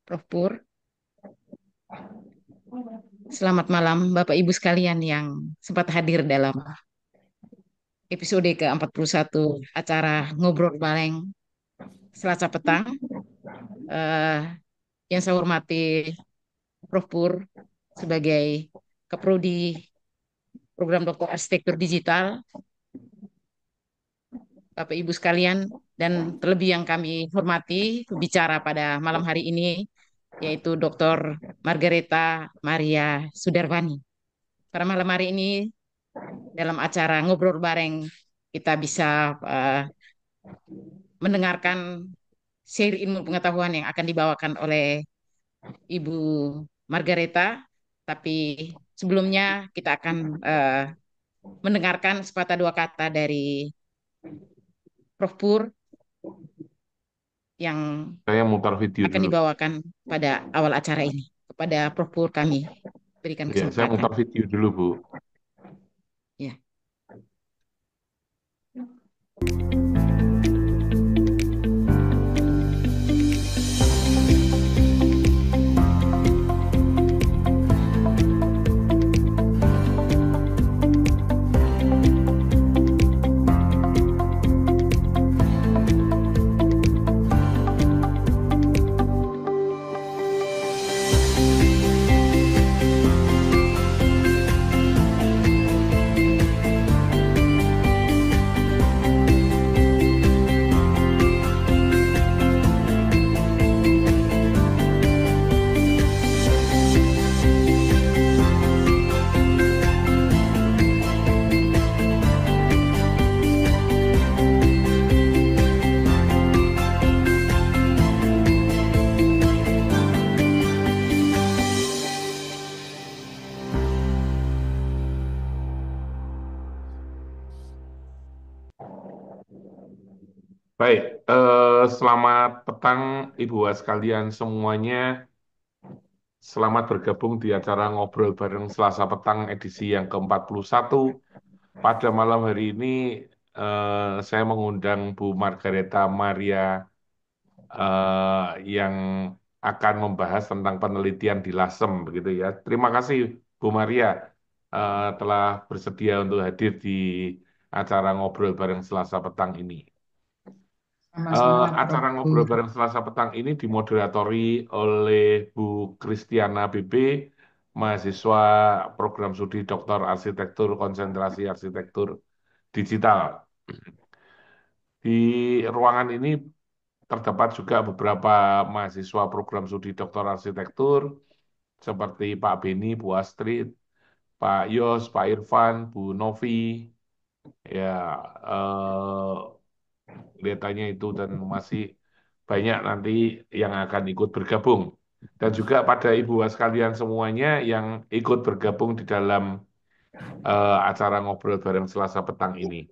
Prof. Pur, selamat malam Bapak Ibu sekalian yang sempat hadir dalam episode ke-41 acara Ngobrol Bareng Selasa petang. Eh, yang saya hormati Prof. Pur sebagai Keprodi Program Doktor Arsitektur Digital, Bapak Ibu sekalian, dan terlebih yang kami hormati bicara pada malam hari ini, yaitu Dr. Margareta Maria Sudarwani. Pada malam hari ini dalam acara ngobrol bareng kita bisa mendengarkan seri ilmu pengetahuan yang akan dibawakan oleh Ibu Margareta. Tapi sebelumnya kita akan mendengarkan sepatah dua kata dari Prof. Pur yang Saya mutar video akan dulu. dibawakan pada awal acara ini. Kepada Prof. Pur kami berikan Ya, saya kesempatan. mutar video dulu, Bu. Ya. Baik, selamat petang Ibu sekalian semuanya. Selamat bergabung di acara Ngobrol Bareng Selasa Petang edisi yang ke-41. Pada malam hari ini, saya mengundang Bu Margareta Maria yang akan membahas tentang penelitian di Lasem, begitu ya. Terima kasih Bu Maria telah bersedia untuk hadir di acara Ngobrol Bareng Selasa Petang ini. Sama-sama, Prof. Acara ngobrol Pur. bareng Selasa petang ini dimoderatori oleh Bu Kristiana BB, mahasiswa program studi Doktor Arsitektur Konsentrasi Arsitektur Digital. Di ruangan ini terdapat juga beberapa mahasiswa program studi Doktor Arsitektur seperti Pak Beni, Bu Astrid, Pak Yos, Pak Irfan, Bu Novi, ya kelihatannya itu dan masih banyak nanti yang akan ikut bergabung. Dan juga pada ibu sekalian semuanya yang ikut bergabung di dalam acara ngobrol bareng Selasa petang ini.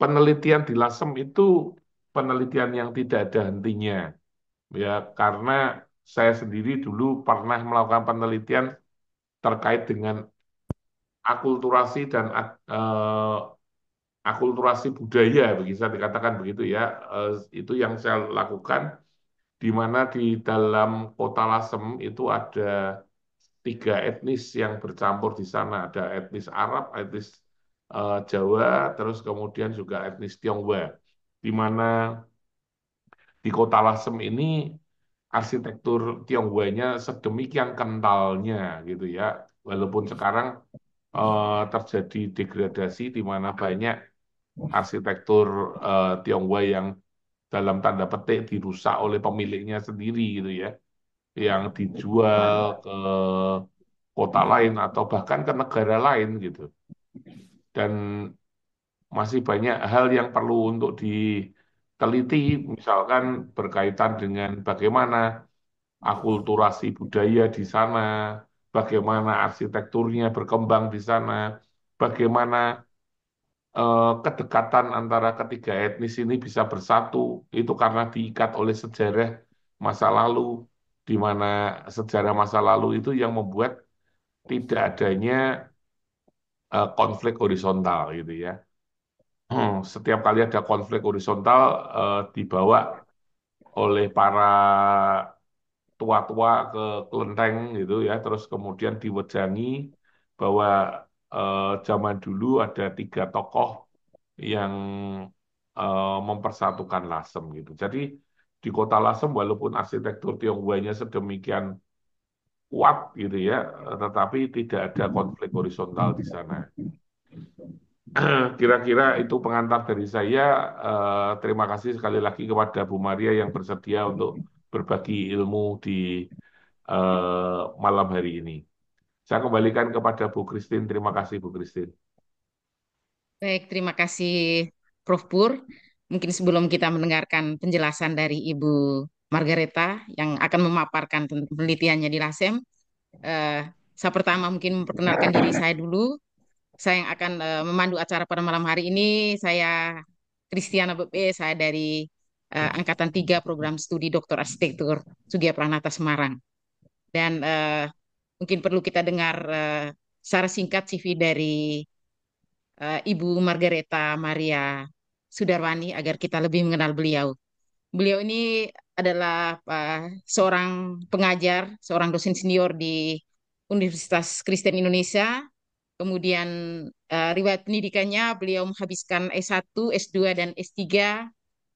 Penelitian di Lasem itu penelitian yang tidak ada hentinya, ya karena saya sendiri dulu pernah melakukan penelitian terkait dengan akulturasi dan akulturasi budaya, bisa dikatakan begitu ya. Itu yang saya lakukan di mana di dalam kota Lasem itu ada tiga etnis yang bercampur di sana. Ada etnis Arab, etnis Jawa, terus kemudian juga etnis Tionghoa. Di mana di kota Lasem ini arsitektur Tionghoanya sedemikian kentalnya gitu ya. Walaupun sekarang terjadi degradasi di mana banyak arsitektur Tionghoa yang dalam tanda petik dirusak oleh pemiliknya sendiri gitu ya, yang dijual ke kota lain atau bahkan ke negara lain gitu. Dan masih banyak hal yang perlu untuk diteliti, misalkan berkaitan dengan bagaimana akulturasi budaya di sana, bagaimana arsitekturnya berkembang di sana, bagaimana kedekatan antara ketiga etnis ini bisa bersatu itu karena diikat oleh sejarah masa lalu, di mana sejarah masa lalu itu yang membuat tidak adanya konflik horizontal gitu ya. Setiap kali ada konflik horizontal dibawa oleh para tua-tua ke kelenteng gitu ya, terus kemudian diwejangi bahwa zaman dulu ada tiga tokoh yang mempersatukan Lasem gitu. Jadi di kota Lasem walaupun arsitektur Tionghoanya sedemikian kuat gitu ya, tetapi tidak ada konflik horizontal di sana. Kira-kira itu pengantar dari saya. Terima kasih sekali lagi kepada Bu Maria yang bersedia untuk berbagi ilmu di malam hari ini. Saya kembalikan kepada Bu Christine. Terima kasih Bu Christine. Baik, terima kasih Prof. Pur. Mungkin sebelum kita mendengarkan penjelasan dari Ibu Margareta yang akan memaparkan tentang penelitiannya di LASEM, eh, saya pertama mungkin memperkenalkan diri saya dulu. Saya yang akan memandu acara pada malam hari ini. Saya Kristiana BP, saya dari Angkatan 3 Program Studi Doktor Arsitektur Sugia Pranata Semarang. Dan mungkin perlu kita dengar secara singkat CV dari Ibu Margareta Maria Sudarwani agar kita lebih mengenal beliau. Beliau ini adalah seorang pengajar, seorang dosen senior di Universitas Kristen Indonesia. Kemudian riwayat pendidikannya beliau menghabiskan S1, S2, dan S3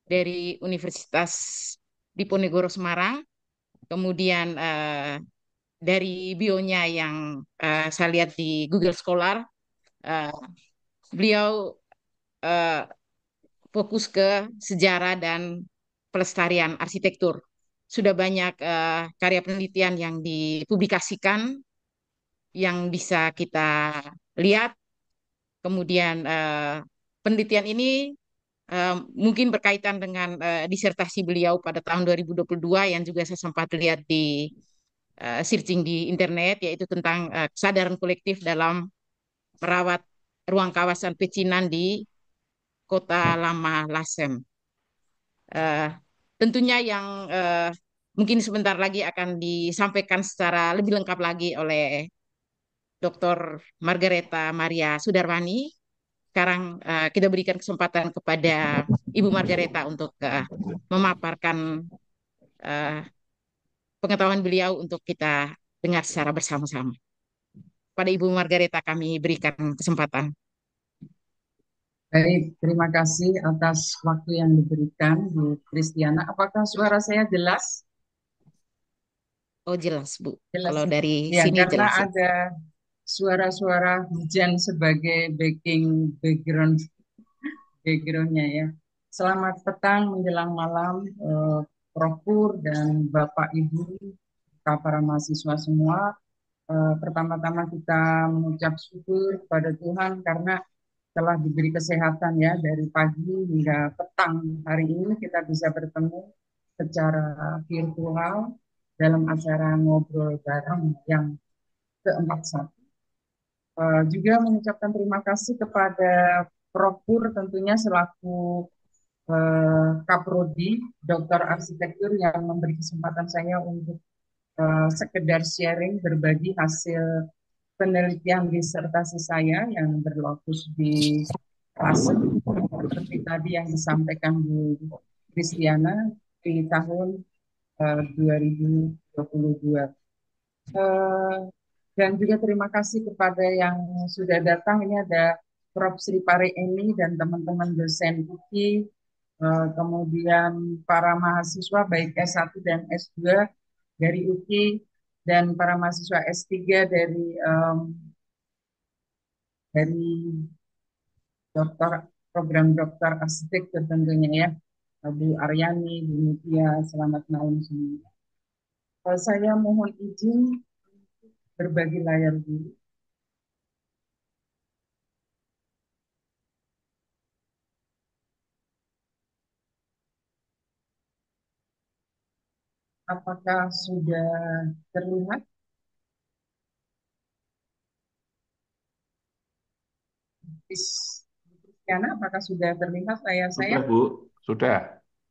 dari Universitas Diponegoro Semarang. Kemudian dari bionya yang saya lihat di Google Scholar, eh, beliau eh, fokus ke sejarah dan pelestarian arsitektur. Sudah banyak karya penelitian yang dipublikasikan yang bisa kita lihat. Kemudian penelitian ini mungkin berkaitan dengan disertasi beliau pada tahun 2022 yang juga saya sempat lihat di searching di internet, yaitu tentang kesadaran kolektif dalam merawat ruang kawasan pecinan di Kota Lama Lasem. Eh, tentunya yang mungkin sebentar lagi akan disampaikan secara lebih lengkap lagi oleh Dr. Margareta Maria Sudarwani. Sekarang kita berikan kesempatan kepada Ibu Margareta untuk memaparkan eh, pengetahuan beliau untuk kita dengar secara bersama-sama. Pada Ibu Margareta kami berikan kesempatan. Baik, terima kasih atas waktu yang diberikan, Bu Kristiana. Apakah suara saya jelas? Oh jelas Bu, Jelas kalau ya? dari Ya, sini karena jelas ya. ada suara-suara hujan sebagai backgroundnya ya. Selamat petang menjelang malam, Prof. Pur dan Bapak Ibu, para mahasiswa semua. Pertama-tama kita mengucap syukur kepada Tuhan karena telah diberi kesehatan ya dari pagi hingga petang hari ini kita bisa bertemu secara virtual dalam acara ngobrol bareng yang keempat. Juga mengucapkan terima kasih kepada Prof. Pur tentunya selaku Kaprodi Doktor Arsitektur yang memberi kesempatan saya untuk sekedar sharing berbagi hasil penelitian disertasi saya yang berlokus di Lasem seperti tadi yang disampaikan Bu Kristiana di tahun 2022. Eh, dan juga terima kasih kepada yang sudah datang. Ini ada Prof. Sri Pare Eni dan teman-teman dosen UKI, kemudian para mahasiswa baik S1 dan S2 dari UKI, dan para mahasiswa S3 dari dokter program dokter arsitektur tentunya ya. Bu Aryani, Bu Mutia, selamat malam semua. Saya mohon izin berbagi layar dulu. Apakah sudah terlihat? Kristiana, apakah sudah terlihat layar saya? Sudah Bu, sudah.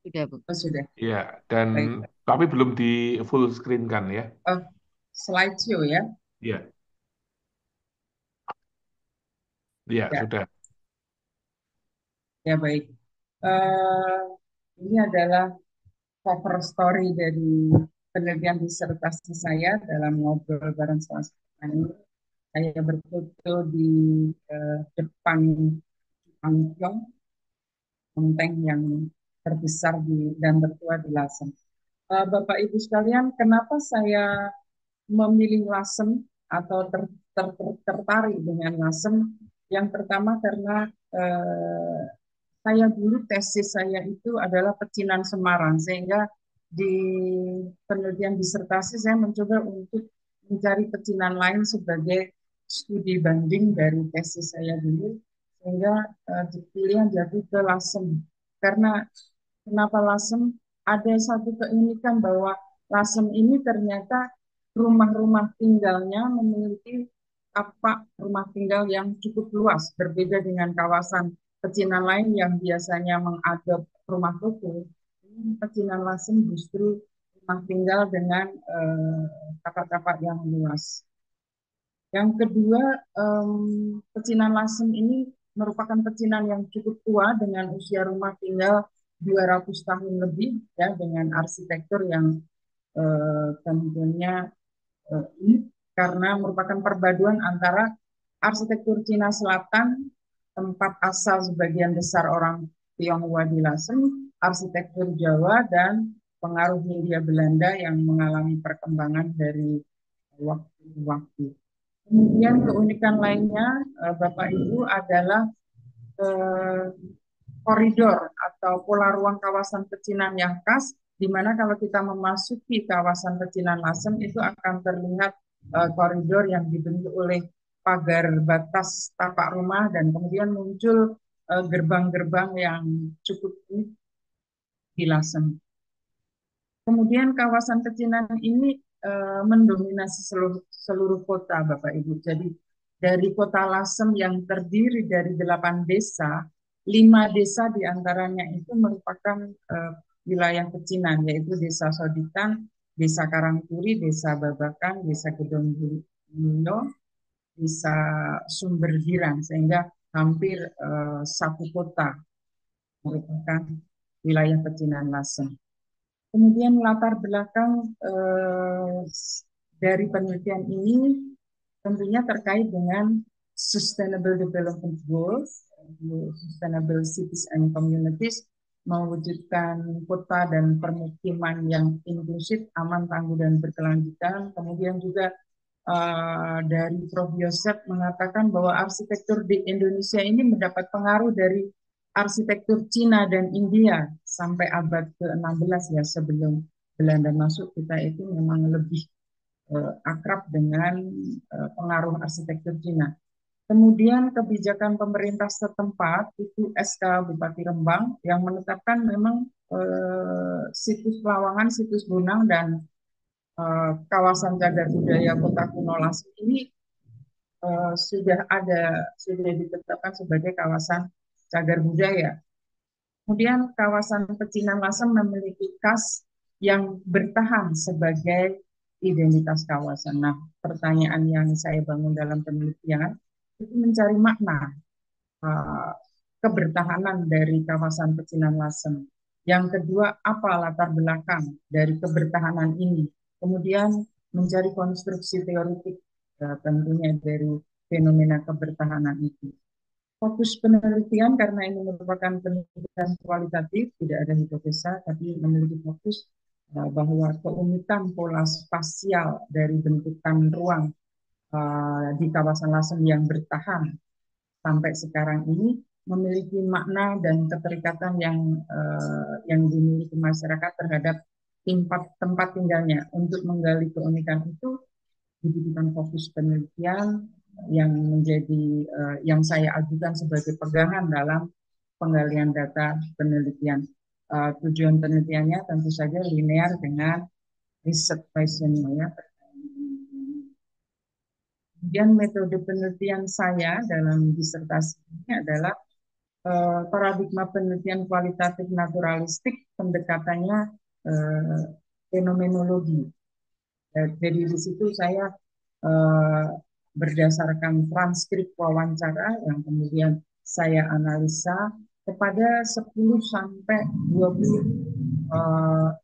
Sudah Bu. Oh, sudah. Iya, dan Baik. tapi belum di full screen kan ya? Oh, slideshow ya? Iya, iya Ya, sudah. ya baik. Eh, ini adalah cover story dari penelitian disertasi saya dalam ngobrol bareng salah satu petani. Saya berfoto di depan Angkyong, kelenteng yang terbesar dan tertua di Lasem. Bapak Ibu sekalian, kenapa saya memilih Lasem atau tertarik dengan Lasem? Yang pertama karena saya dulu tesis saya itu adalah pecinan Semarang, sehingga di penelitian disertasi saya mencoba untuk mencari pecinan lain sebagai studi banding dari tesis saya dulu, sehingga pilihan jatuh ke Lasem. Karena kenapa Lasem? Ada satu keunikan bahwa Lasem ini ternyata rumah-rumah tinggalnya memiliki tapak rumah tinggal yang cukup luas, berbeda dengan kawasan pecinan lain yang biasanya mengadop rumah toko. Ini pecinan Lasem justru rumah tinggal dengan tapak-tapak yang luas. Yang kedua, pecinan Lasem ini merupakan pecinan yang cukup tua dengan usia rumah tinggal 200 tahun lebih, ya, dengan arsitektur yang tentunya unik karena merupakan perpaduan antara arsitektur Cina Selatan, tempat asal sebagian besar orang Tionghoa di Lasem, arsitektur Jawa, dan pengaruh Hindia Belanda yang mengalami perkembangan dari waktu ke waktu. Kemudian keunikan lainnya, Bapak Ibu, adalah eh, koridor atau pola ruang kawasan pecinan yang khas, di mana kalau kita memasuki kawasan pecinan Lasem itu akan terlihat koridor yang dibentuk oleh pagar batas tapak rumah dan kemudian muncul gerbang-gerbang yang cukup unik di Lasem. Kemudian kawasan pecinan ini mendominasi seluruh kota, Bapak Ibu. Jadi dari kota Lasem yang terdiri dari 8 desa, 5 desa diantaranya itu merupakan wilayah pecinan, yaitu Desa Soditan, Desa Karangturi, Desa Babakan, Desa Gedonggulo, Desa Sumbergiran, sehingga hampir satu kota merupakan wilayah pecinan Lasem. Kemudian latar belakang dari penelitian ini tentunya terkait dengan Sustainable Development Goals, Sustainable Cities and Communities, mewujudkan kota dan permukiman yang inklusif, aman, tangguh, dan berkelanjutan. Kemudian juga dari Prof. Yosef mengatakan bahwa arsitektur di Indonesia ini mendapat pengaruh dari arsitektur Cina dan India sampai abad ke-16, ya, sebelum Belanda masuk, kita itu memang lebih akrab dengan pengaruh arsitektur Cina. Kemudian kebijakan pemerintah setempat itu SK Bupati Rembang yang menetapkan memang situs Lawangan, situs Bonang, dan kawasan cagar budaya Kota Kuno Lasem ini sudah ditetapkan sebagai kawasan cagar budaya. Kemudian kawasan pecinan Lasem memiliki khas yang bertahan sebagai identitas kawasan. Nah, pertanyaan yang saya bangun dalam penelitian itu mencari makna kebertahanan dari kawasan pecinan Lasem. Yang kedua, apa latar belakang dari kebertahanan ini? Kemudian mencari konstruksi teoritik tentunya dari fenomena kebertahanan itu. Fokus penelitian karena ini merupakan penelitian kualitatif, tidak ada hipotesa, tapi memiliki fokus bahwa keunikan pola spasial dari bentukan ruang di kawasan Lasem yang bertahan sampai sekarang ini memiliki makna dan keterikatan yang dimiliki masyarakat terhadap tempat tinggalnya. Untuk menggali keunikan itu dibutuhkan fokus penelitian yang menjadi yang saya ajukan sebagai pegangan dalam penggalian data penelitian. Tujuan penelitiannya tentu saja linear dengan riset questionnaire, ya. Kemudian metode penelitian saya dalam disertasi ini adalah paradigma penelitian kualitatif naturalistik, pendekatannya fenomenologi. Jadi di situ saya berdasarkan transkrip wawancara yang kemudian saya analisa kepada 10 sampai 20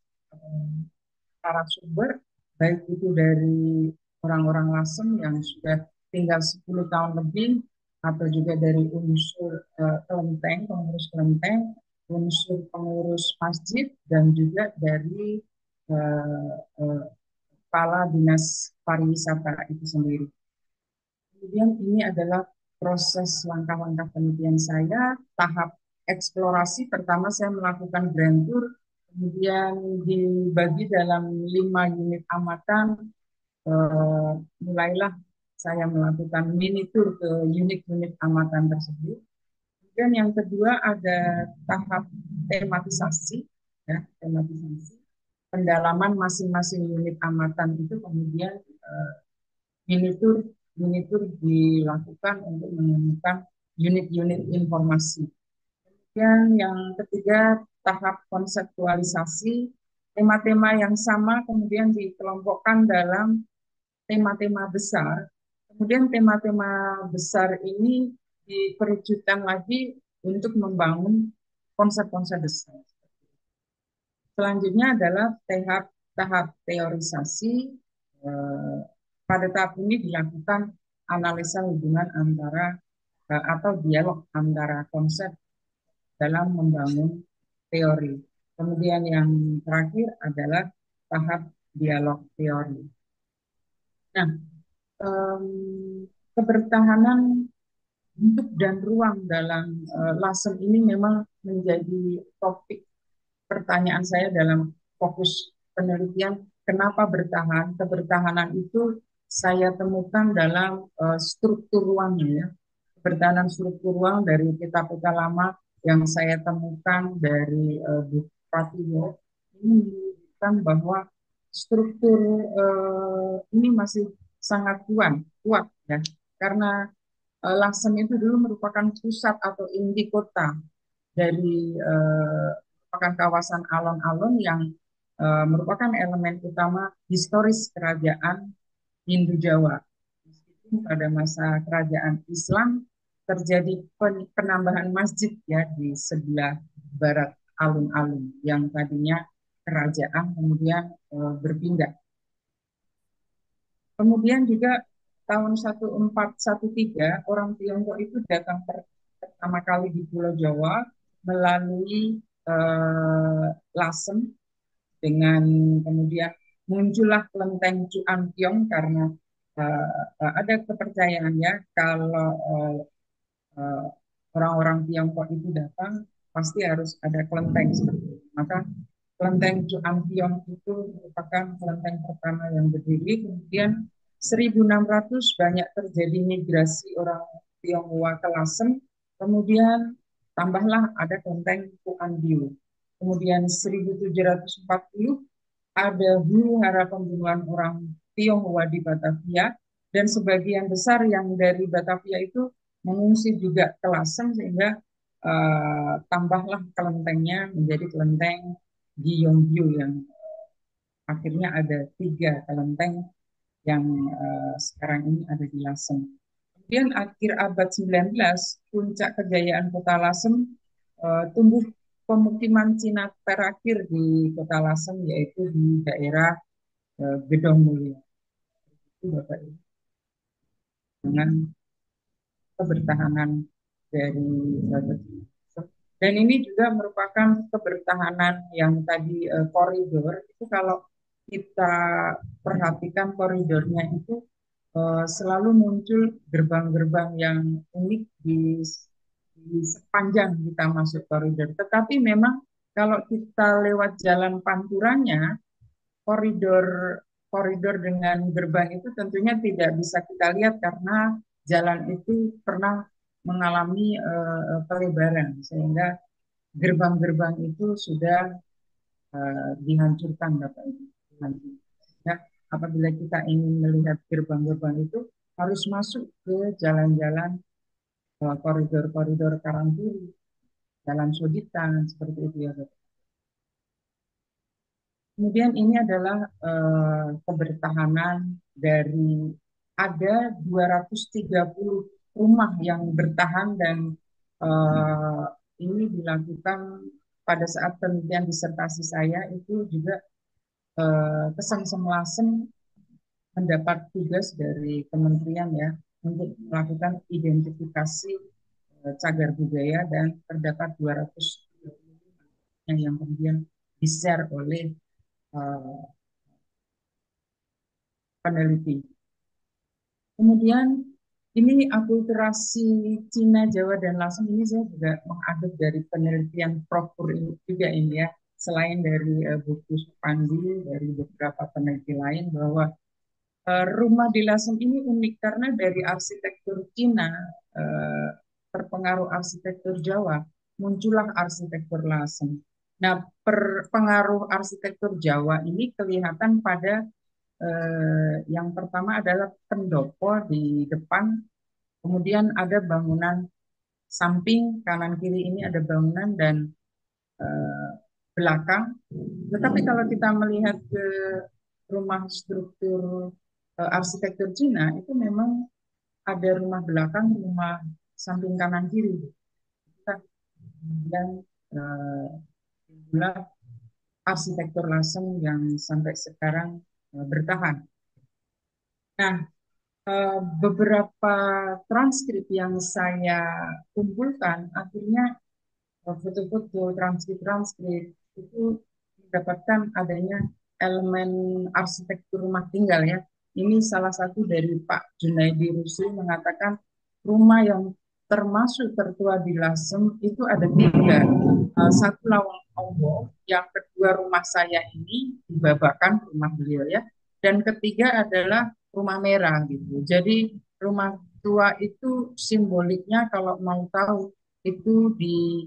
narasumber, baik itu dari orang-orang Lasem yang sudah tinggal 10 tahun lebih, atau juga dari unsur kelenteng, pengurus kelenteng, unsur pengurus masjid, dan juga dari eh, eh, kepala dinas pariwisata itu sendiri. Kemudian ini adalah proses langkah-langkah penelitian saya. Tahap eksplorasi pertama saya melakukan grand tour, kemudian dibagi dalam 5 unit amatan. eh, Mulailah saya melakukan mini tour ke unit-unit amatan tersebut. Kemudian yang kedua ada tahap tematisasi, ya, tematisasi. Pendalaman masing-masing unit amatan itu kemudian mini tour mini tour dilakukan untuk menemukan unit-unit informasi. Dan yang ketiga, tahap konseptualisasi, tema-tema yang sama kemudian dikelompokkan dalam tema-tema besar. Kemudian tema-tema besar ini dikerucutkan lagi untuk membangun konsep-konsep besar. Selanjutnya adalah tahap tahap teorisasi. Eh, Pada tahap ini dilakukan analisa hubungan antara atau dialog antara konsep dalam membangun teori. Kemudian yang terakhir adalah tahap dialog teori. Nah, em, kebertahanan bentuk dan ruang dalam Lasem ini memang menjadi topik pertanyaan saya dalam fokus penelitian. Kenapa bertahan? Kebertahanan itu saya temukan dalam struktur ruangnya, ya. Kebertahanan struktur ruang dari peta-peta lama yang saya temukan dari buku Pratiwo ini menunjukkan bahwa struktur ini masih sangat kuat, ya, karena Lasem itu dulu merupakan pusat atau inti kota dari merupakan kawasan alon-alon yang merupakan elemen utama historis kerajaan Hindu Jawa. Meskipun pada masa kerajaan Islam terjadi penambahan masjid, ya, di sebelah barat alun-alun yang tadinya kerajaan kemudian berpindah. Kemudian juga tahun 1413 orang Tiongkok itu datang pertama kali di Pulau Jawa melalui Lasem, dengan kemudian muncullah kelenteng Cuankiong karena ada kepercayaan, ya, kalau uh, orang-orang Tiongkok itu datang pasti harus ada kelenteng seperti itu. Maka kelenteng Cuankiong itu merupakan kelenteng pertama yang berdiri. Kemudian 1600 banyak terjadi migrasi orang Tionghoa ke Lasem. Kemudian tambahlah ada kelenteng Puanbiu. Kemudian 1740 ada huru hara pembunuhan orang Tionghoa di Batavia, dan sebagian besar yang dari Batavia itu mengungsi juga ke Lasem, sehingga tambahlah kelentengnya menjadi kelenteng Gyeongju yang akhirnya ada 3 kelenteng yang sekarang ini ada di Lasem. Kemudian akhir abad 19, puncak kejayaan kota Lasem, tumbuh pemukiman Cina terakhir di kota Lasem, yaitu di daerah Gedong Mulia. Itu Bapak Ibu, dengan kebertahanan dari dan ini juga merupakan kebertahanan yang tadi koridor itu. Kalau kita perhatikan koridornya itu selalu muncul gerbang-gerbang yang unik di sepanjang kita masuk koridor. Tetapi memang kalau kita lewat jalan panturannya, koridor koridor dengan gerbang itu tentunya tidak bisa kita lihat karena jalan itu pernah mengalami pelebaran, sehingga gerbang-gerbang itu sudah dihancurkan, Bapak Ibu. Ya, apabila kita ingin melihat gerbang-gerbang itu harus masuk ke jalan-jalan koridor-koridor Karangturi, Jalan Soditan, seperti itu, ya, Bapak. Kemudian ini adalah kebertahanan dari ada 230 rumah yang bertahan, dan eh, ini dilakukan pada saat penelitian disertasi saya itu juga Kesengsem Lasem mendapat tugas dari kementerian ya untuk melakukan identifikasi cagar budaya dan terdapat 200 yang kemudian di-share oleh uh, peneliti. Kemudian ini akulturasi Cina, Jawa, dan Lasem ini saya juga mengadopsi dari penelitian Prof. Pur ini juga ini ya. Selain dari buku Supandi, dari beberapa peneliti lain bahwa rumah di Lasem ini unik karena dari arsitektur Cina terpengaruh arsitektur Jawa, muncullah arsitektur Lasem. Nah, pengaruh arsitektur Jawa ini kelihatan pada yang pertama adalah pendopo di depan, kemudian ada bangunan samping, kanan kiri ini ada bangunan dan eh, belakang. Tetapi kalau kita melihat ke rumah struktur arsitektur Cina, itu memang ada rumah belakang, rumah samping kanan kiri. Dan itulah arsitektur Lasem yang sampai sekarang bertahan. Nah, beberapa transkrip yang saya kumpulkan akhirnya foto-foto transkrip itu mendapatkan adanya elemen arsitektur rumah tinggal ya. Ini salah satu dari Pak Junaidi Rusli mengatakan rumah yang termasuk tertua di Lasem itu ada tiga. Satu Lawang Owo, yang kedua rumah saya ini di Babakan rumah beliau ya, dan ketiga adalah rumah merah gitu. Jadi rumah tua itu simboliknya kalau mau tahu itu di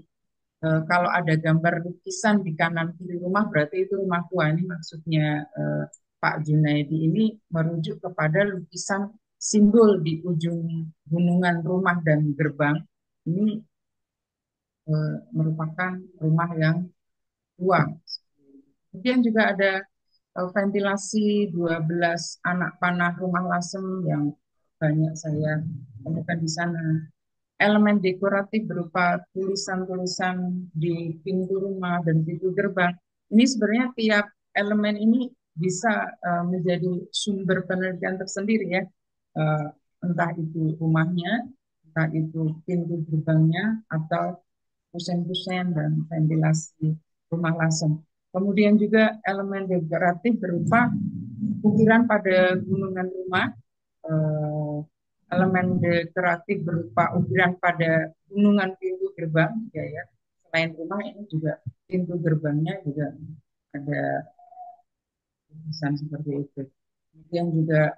kalau ada gambar lukisan di kanan kiri rumah berarti itu rumah tua. Ini maksudnya Pak Junaidi ini merujuk kepada lukisan simbol di ujung gunungan rumah dan gerbang. Ini merupakan rumah yang tua. Kemudian juga ada ventilasi 12 anak panah rumah Lasem yang banyak saya temukan di sana. Elemen dekoratif berupa tulisan-tulisan di pintu rumah dan pintu gerbang. Ini sebenarnya tiap elemen ini bisa menjadi sumber penelitian tersendiri ya. Uh, Entah itu rumahnya, entah itu pintu gerbangnya, atau kusen-kusen dan ventilasi rumah Lasem. Kemudian juga elemen dekoratif berupa ukiran pada gunungan rumah, eh, elemen dekoratif berupa ukiran pada gunungan pintu gerbang, ya. Selain rumah ini juga pintu gerbangnya juga ada tulisan seperti itu. Kemudian juga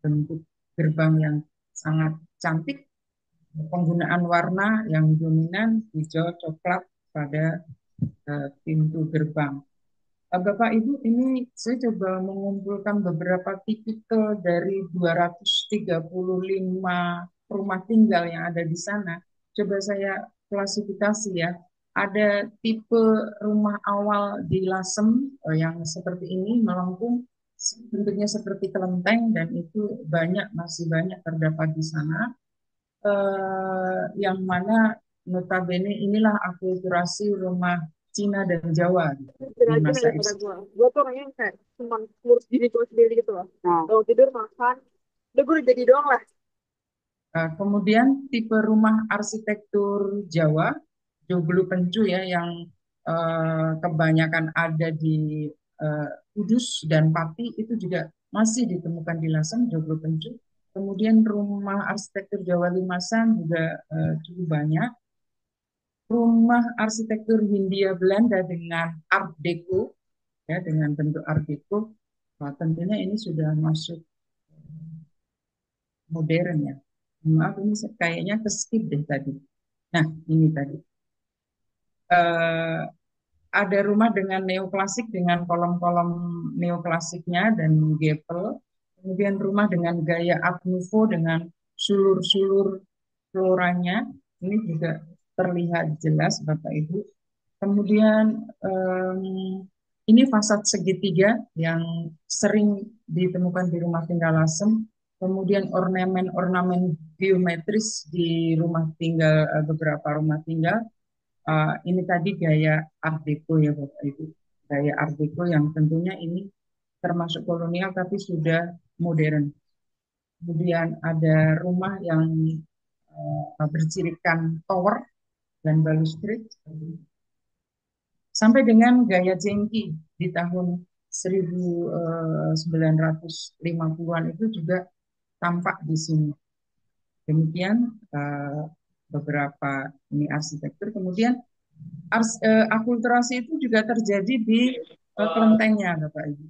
bentuk gerbang yang sangat cantik, penggunaan warna yang dominan hijau coklat pada pintu gerbang. Bapak Ibu, ini saya coba mengumpulkan beberapa tipikal dari 235 rumah tinggal yang ada di sana. Coba saya klasifikasi ya. Ada tipe rumah awal di Lasem yang seperti ini, melengkung, bentuknya seperti kelenteng dan itu masih banyak terdapat di sana. Yang mana notabene inilah akulturasi rumah Cina dan Jawa gitu, di Derajat masa daripada itu. gue tuh orangnya yang kayak cuma ngurus diri gue sendiri gitu loh. Kalau tidur makan udah gue udah jadi doang lah. Kemudian tipe rumah arsitektur Jawa, Joglo Pencu ya, yang kebanyakan ada di Kudus dan Pati itu juga masih ditemukan di Lasem, Joglo Pencu. Kemudian rumah arsitektur Jawa Limasan juga cukup banyak. Rumah arsitektur Hindia Belanda dengan Art Deco, ya, dengan bentuk Art Deco, tentunya ini sudah masuk modern ya. Maaf ini kayaknya ke skip deh tadi. Nah ini tadi. Eh, ada rumah dengan neoklasik dengan kolom-kolom neoklasiknya dan gapel. Kemudian rumah dengan gaya Art Nouveau dengan sulur-sulur floranya. Ini juga terlihat jelas Bapak Ibu. Kemudian ini fasad segitiga yang sering ditemukan di rumah tinggal Lasem. Kemudian ornamen-ornamen geometris di rumah tinggal beberapa rumah tinggal. Ini tadi gaya Art Deco ya Bapak Ibu. gaya Art Deco yang tentunya ini termasuk kolonial tapi sudah modern. Kemudian ada rumah yang bercirikan tower dan balustrade sampai dengan gaya jengki di tahun 1950-an itu juga tampak di sini. Demikian beberapa ini arsitektur. Kemudian akulturasi itu juga terjadi di kelentengnya, Bapak Ibu.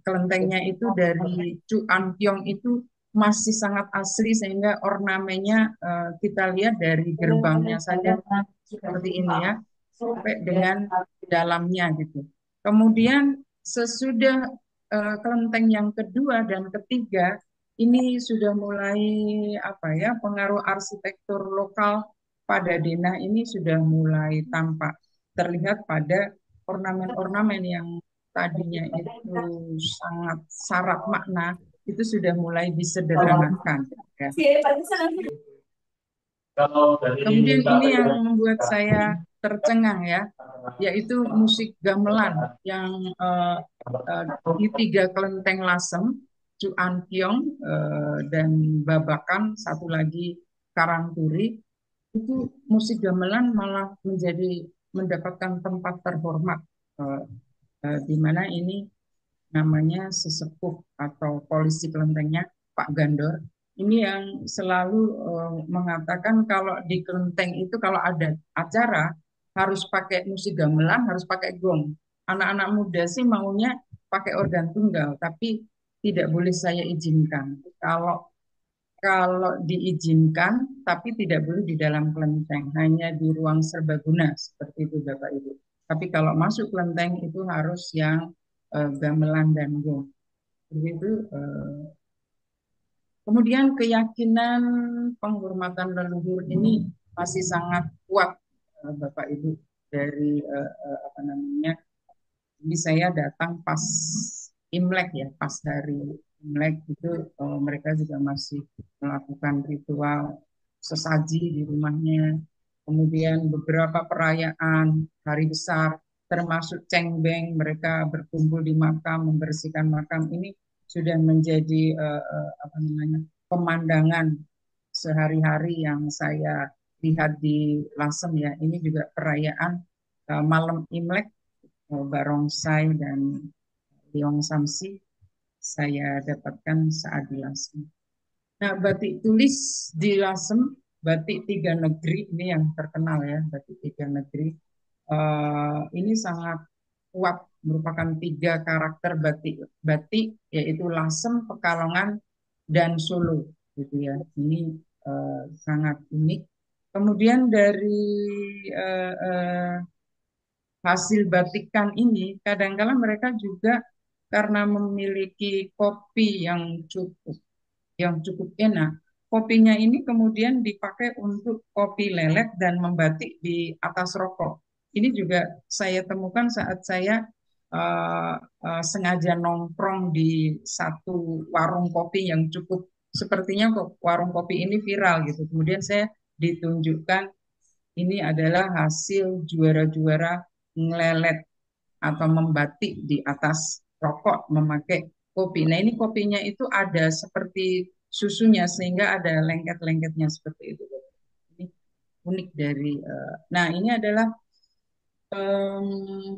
Kelentengnya itu dari Chu An Kyong itu masih sangat asli sehingga ornamennya kita lihat dari gerbangnya saja seperti ini ya, sampai dengan dalamnya gitu. Kemudian sesudah kelenteng yang kedua dan ketiga ini sudah mulai apa ya, pengaruh arsitektur lokal pada denah ini sudah mulai tampak terlihat pada ornamen-ornamen yang tadinya itu sangat syarat makna itu sudah mulai disederhanakan ya. Kemudian ini yang membuat saya tercengang ya, yaitu musik gamelan yang di tiga kelenteng Lasem, Chu An Kyong dan Babakan, satu lagi Karangturi, itu musik gamelan malah mendapatkan tempat terhormat di mana ini namanya sesepuh atau polisi kelentengnya Pak Gandor. Ini yang selalu mengatakan kalau di kelenteng itu kalau ada acara harus pakai musik gamelan, harus pakai gong. Anak-anak muda sih maunya pakai organ tunggal, tapi tidak boleh saya izinkan. Kalau kalau diizinkan, tapi tidak boleh di dalam kelenteng, hanya di ruang serbaguna seperti itu Bapak Ibu. Tapi kalau masuk kelenteng itu harus yang gamelan dan gong. Begitu. Kemudian keyakinan penghormatan leluhur ini masih sangat kuat, Bapak Ibu, dari apa namanya. Ini saya datang pas Imlek ya, pas hari Imlek itu mereka juga masih melakukan ritual sesaji di rumahnya. Kemudian beberapa perayaan hari besar, termasuk cengbeng, mereka berkumpul di makam, membersihkan makam. Ini sudah menjadi apa namanya, pemandangan sehari-hari yang saya lihat di Lasem ya. Ini juga perayaan malam Imlek, barongsai dan liong samsi saya dapatkan saat di Lasem. Nah, batik tulis di Lasem, batik tiga negeri ini yang terkenal ya, batik tiga negeri. Ini sangat kuat, merupakan tiga karakter batik yaitu Lasem, Pekalongan, dan Solo gitu ya. Ini sangat unik. Kemudian dari hasil batikan ini kadang-kala mereka juga karena memiliki kopi yang cukup enak, kopinya ini kemudian dipakai untuk kopi lelet dan membatik di atas rokok. Ini juga saya temukan saat saya sengaja nongkrong di satu warung kopi yang cukup sepertinya kok warung kopi ini viral gitu. Kemudian saya ditunjukkan ini adalah hasil juara-juara ngelelet atau membatik di atas rokok memakai kopi. Nah, ini kopinya itu ada seperti susunya sehingga ada lengket-lengketnya seperti itu. Ini unik dari nah, ini adalah um,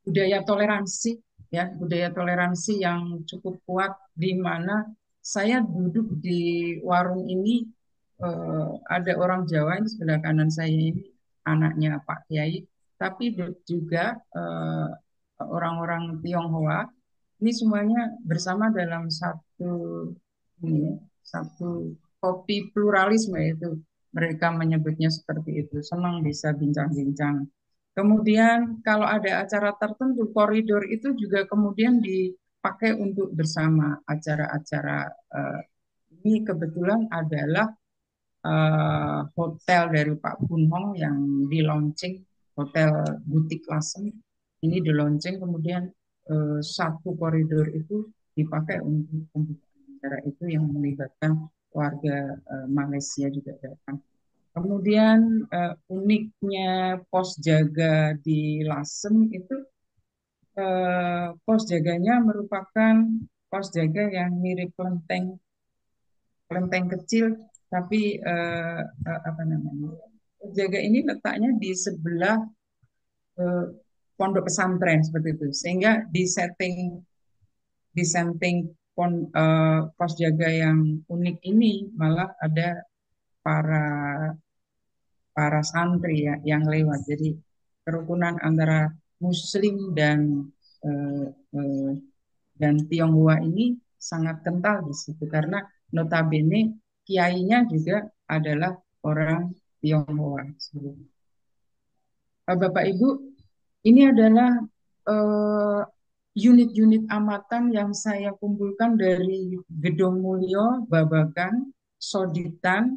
budaya toleransi ya, budaya toleransi yang cukup kuat di mana saya duduk di warung ini ada orang Jawa ini sebelah kanan saya ini anaknya Pak Kiai, tapi juga orang-orang Tionghoa ini semuanya bersama dalam satu kopi pluralisme itu mereka menyebutnya seperti itu. Senang bisa bincang-bincang. Kemudian kalau ada acara tertentu, koridor itu juga kemudian dipakai untuk bersama acara-acara. Ini kebetulan adalah hotel dari Pak Bun Hong yang di launching, hotel butik Lasem. Ini di launching, kemudian satu koridor itu dipakai untuk pembukaan acara itu yang melibatkan warga Malaysia juga datang. Kemudian uniknya pos jaga di Lasem itu pos jaganya merupakan pos jaga yang mirip kelenteng kelenteng kecil, tapi apa namanya? Pos jaga ini letaknya di sebelah eh, pondok pesantren seperti itu, sehingga di setting pos jaga yang unik ini malah ada para para santri ya yang lewat. Jadi kerukunan antara Muslim eh, eh, dan Tionghoa ini sangat kental di situ karena notabene kiainya juga adalah orang Tionghoa. Bapak Ibu, ini adalah eh, unit-unit amatan yang saya kumpulkan dari Gedong Mulyo, Babakan, Soditan,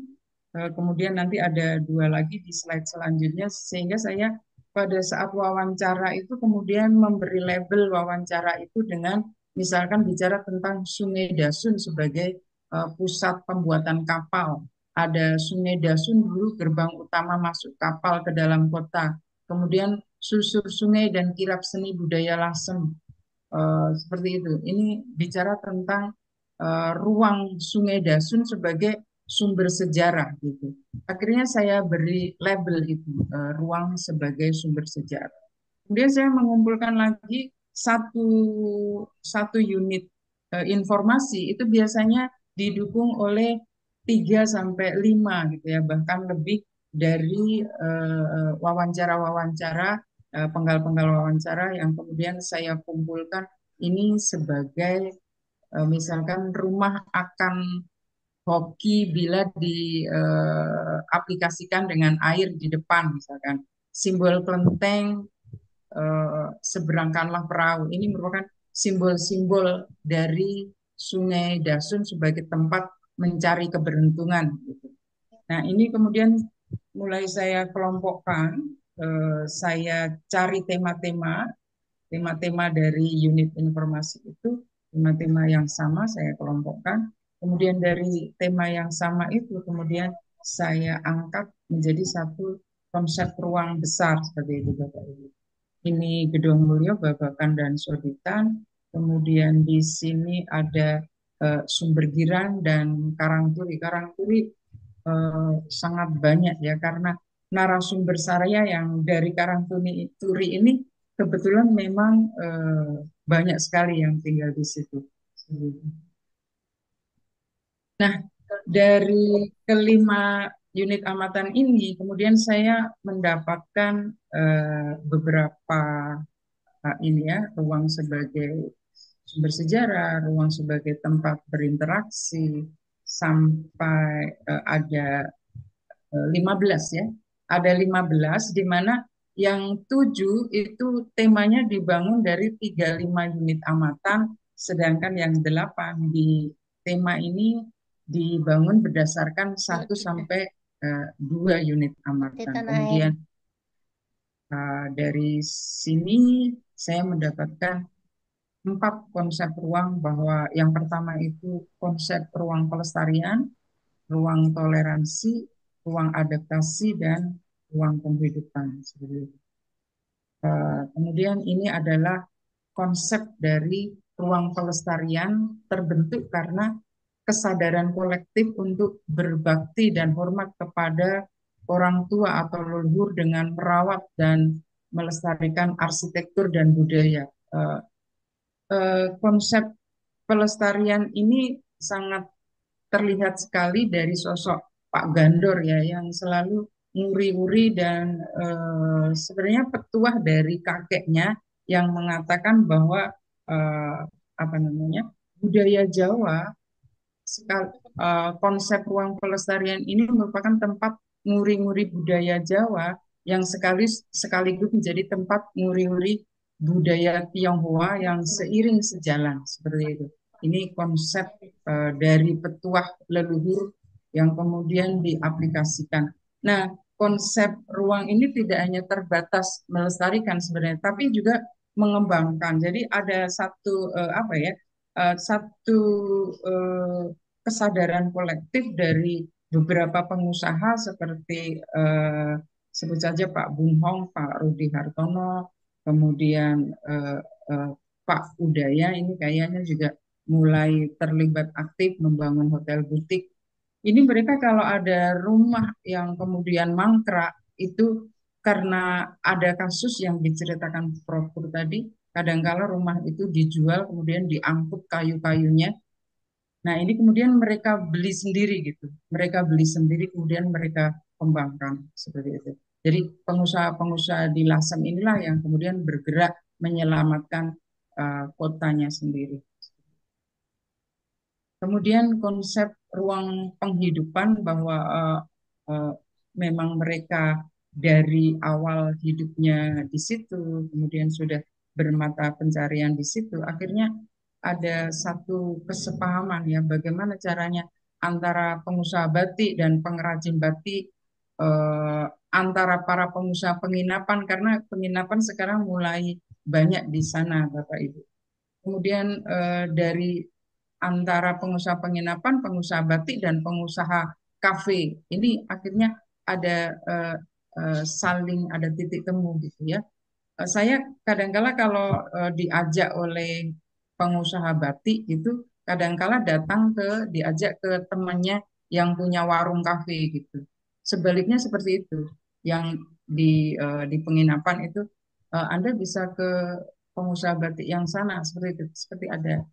kemudian nanti ada dua lagi di slide selanjutnya, sehingga saya pada saat wawancara itu kemudian memberi label wawancara itu dengan misalkan bicara tentang Sungai Dasun sebagai pusat pembuatan kapal. Ada Sungai Dasun dulu gerbang utama masuk kapal ke dalam kota. Kemudian susur sungai dan kirab seni budaya Lasem. Seperti itu. Ini bicara tentang ruang Sungai Dasun sebagai sumber sejarah gitu. Akhirnya saya beri label itu ruang sebagai sumber sejarah. Kemudian saya mengumpulkan lagi satu satu unit informasi itu biasanya didukung oleh 3 sampai 5 gitu ya, bahkan lebih dari wawancara-wawancara, penggal-penggal wawancara yang kemudian saya kumpulkan ini sebagai misalkan rumah akan hoki bila diaplikasikan dengan air di depan misalkan. Simbol kelenteng, seberangkanlah perahu. Ini merupakan simbol-simbol dari Sungai Dasun sebagai tempat mencari keberuntungan. Gitu. Nah, ini kemudian mulai saya kelompokkan, saya cari tema-tema dari unit informasi itu, tema-tema yang sama saya kelompokkan. Kemudian dari tema yang sama itu, kemudian saya angkat menjadi satu konsep ruang besar seperti itu, Bapak Ibu. Ini Gedong Mulyo, Babakan, dan Soditan. Kemudian di sini ada Sumber Giran dan Karangturi. Karangturi sangat banyak ya karena narasumber saya yang dari Karangturi ini kebetulan memang banyak sekali yang tinggal di situ. Nah, dari kelima unit amatan ini, kemudian saya mendapatkan beberapa ini ya, ruang sebagai sumber sejarah, ruang sebagai tempat berinteraksi, sampai ada 15 ya. Ada 15 di mana yang 7 itu temanya dibangun dari 35 unit amatan, sedangkan yang 8 di tema ini dibangun berdasarkan 1 sampai 2 unit amatan. Kemudian dari sini saya mendapatkan 4 konsep ruang, bahwa yang pertama itu konsep ruang pelestarian, ruang toleransi, ruang adaptasi, dan ruang penghidupan. Kemudian ini adalah konsep dari ruang pelestarian terbentuk karena kesadaran kolektif untuk berbakti dan hormat kepada orang tua atau leluhur dengan merawat dan melestarikan arsitektur dan budaya. Konsep pelestarian ini sangat terlihat sekali dari sosok Pak Gandor ya yang selalu nguri-nguri dan sebenarnya petuah dari kakeknya yang mengatakan bahwa eh, apa namanya budaya Jawa konsep ruang pelestarian ini merupakan tempat nguri-nguri budaya Jawa yang sekaligus menjadi tempat nguri-nguri budaya Tionghoa yang seiring sejalan seperti itu. Ini konsep dari petuah leluhur yang kemudian diaplikasikan. Nah, konsep ruang ini tidak hanya terbatas melestarikan sebenarnya, tapi juga mengembangkan. Jadi ada satu satu kesadaran kolektif dari beberapa pengusaha seperti sebut saja Pak Bung Hong, Pak Rudi Hartono, kemudian Pak Udaya ini kayaknya juga mulai terlibat aktif membangun hotel butik. Ini mereka kalau ada rumah yang kemudian mangkrak itu karena ada kasus yang diceritakan Prof. Pur tadi, kadangkala rumah itu dijual kemudian diangkut kayu-kayunya. Nah, ini kemudian mereka beli sendiri gitu. Mereka beli sendiri kemudian mereka kembangkan seperti itu. Jadi pengusaha-pengusaha di Lasem inilah yang kemudian bergerak menyelamatkan kotanya sendiri. Kemudian konsep ruang penghidupan bahwa uh, memang mereka dari awal hidupnya di situ, kemudian sudah bermata pencarian di situ, akhirnya ada satu kesepahaman ya bagaimana caranya antara pengusaha batik dan pengrajin batik, antara para pengusaha penginapan karena penginapan sekarang mulai banyak di sana Bapak Ibu. Kemudian dari antara pengusaha penginapan, pengusaha batik, dan pengusaha kafe. Ini akhirnya ada saling ada titik temu gitu ya. Saya kadangkala kalau diajak oleh pengusaha batik itu kadangkala datang diajak ke temannya yang punya warung kafe gitu. Sebaliknya seperti itu. Yang di penginapan itu Anda bisa ke pengusaha batik yang sana seperti itu, seperti ada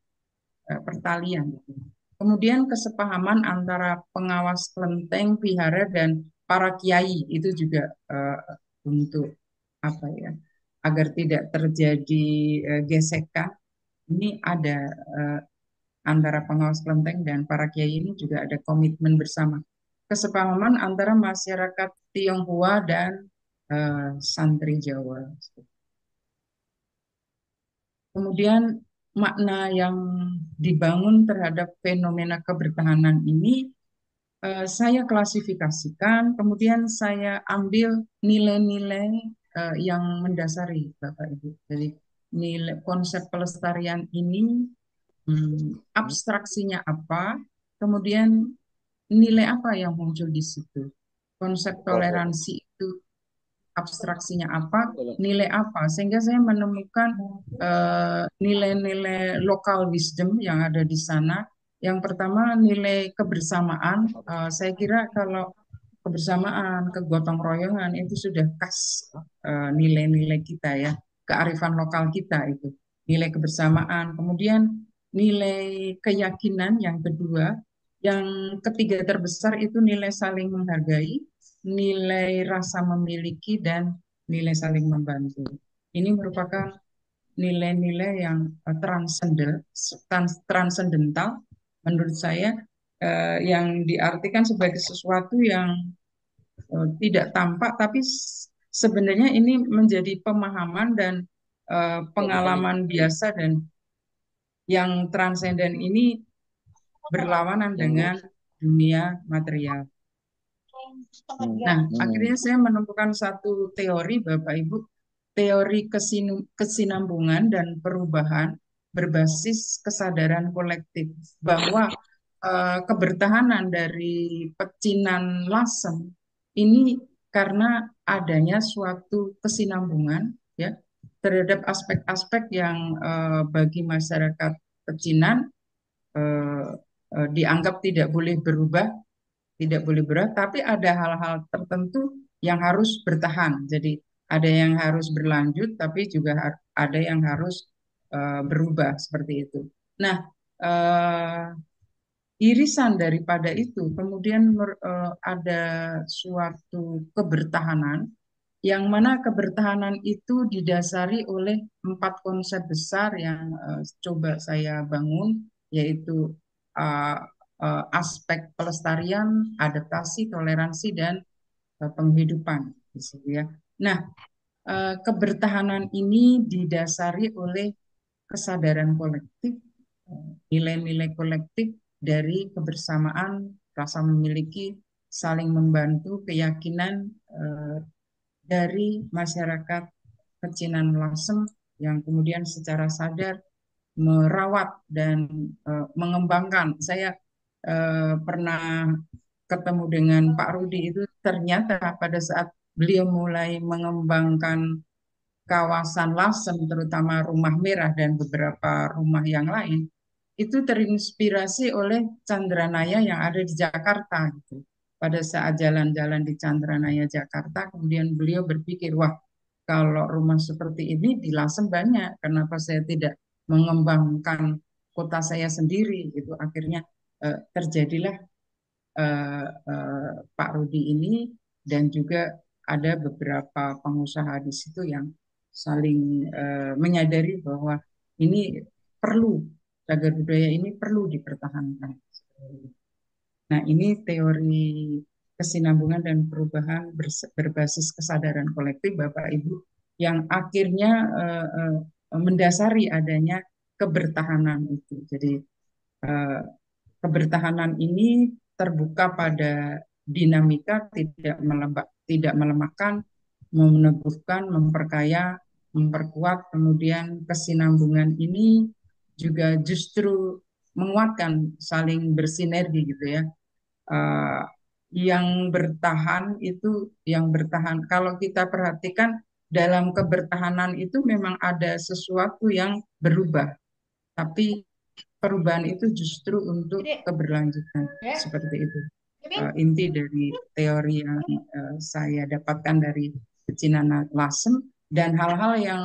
pertalian gitu. Kemudian kesepahaman antara pengawas kelenteng, vihara dan para kiai itu juga untuk apa ya agar tidak terjadi gesekan. Ini ada antara pengawas kelenteng dan para kiai ini juga ada komitmen bersama. Kesepahaman antara masyarakat Tionghoa dan santri Jawa. Kemudian makna yang dibangun terhadap fenomena kebertahanan ini saya klasifikasikan, kemudian saya ambil nilai-nilai yang mendasari Bapak Ibu. Jadi nilai konsep pelestarian ini abstraksinya apa, kemudian nilai apa yang muncul di situ. Konsep toleransi itu abstraksinya apa, nilai apa, sehingga saya menemukan nilai-nilai local wisdom yang ada di sana. Yang pertama nilai kebersamaan. Saya kira kalau kebersamaan, kegotong royongan itu sudah khas nilai-nilai kita ya, kearifan lokal kita itu. Nilai kebersamaan, kemudian nilai keyakinan yang kedua, yang ketiga terbesar itu nilai saling menghargai, nilai rasa memiliki, dan nilai saling membantu. Ini merupakan nilai-nilai yang transendental menurut saya, yang diartikan sebagai sesuatu yang tidak tampak, tapi sebenarnya ini menjadi pemahaman dan pengalaman biasa, dan yang transenden ini berlawanan dengan dunia material. Nah, akhirnya saya menemukan satu teori, Bapak Ibu, teori kesinambungan dan perubahan berbasis kesadaran kolektif, bahwa kebertahanan dari pecinan lasem ini karena adanya suatu kesinambungan ya terhadap aspek-aspek yang bagi masyarakat pecinan eh, dianggap tidak boleh berat, tapi ada hal-hal tertentu yang harus bertahan. Jadi ada yang harus berlanjut, tapi juga ada yang harus berubah seperti itu. Nah, irisan daripada itu kemudian ada suatu kebertahanan, yang mana kebertahanan itu didasari oleh 4 konsep besar yang coba saya bangun, yaitu uh, aspek pelestarian, adaptasi, toleransi, dan penghidupan. Gitu ya. Nah, kebertahanan ini didasari oleh kesadaran kolektif, nilai-nilai kolektif dari kebersamaan, rasa memiliki, saling membantu, keyakinan dari masyarakat pecinan Lasem yang kemudian secara sadar merawat dan mengembangkan. Saya pernah ketemu dengan Pak Rudi itu ternyata pada saat beliau mulai mengembangkan kawasan Lasem, terutama Rumah Merah dan beberapa rumah yang lain, itu terinspirasi oleh Chandranaya yang ada di Jakarta gitu. Pada saat jalan-jalan di Chandranaya Jakarta, kemudian beliau berpikir, wah, kalau rumah seperti ini di Lasem banyak, kenapa saya tidak mengembangkan kota saya sendiri gitu. Akhirnya terjadilah Pak Rudi ini, dan juga ada beberapa pengusaha di situ yang saling menyadari bahwa ini perlu, cagar budaya ini perlu dipertahankan. Nah, ini teori kesinambungan dan perubahan berbasis kesadaran kolektif Bapak Ibu yang akhirnya mendasari adanya kebertahanan itu. Jadi eh, kebertahanan ini terbuka pada dinamika, tidak melemahkan, meneguhkan, memperkaya, memperkuat. Kemudian kesinambungan ini juga justru menguatkan, saling bersinergi gitu ya. Eh, yang bertahan itu, yang bertahan. Kalau kita perhatikan dalam kebertahanan itu memang ada sesuatu yang berubah, tapi perubahan itu justru untuk keberlanjutan, seperti itu. Inti dari teori yang saya dapatkan dari Pecinan Lasem, dan hal-hal yang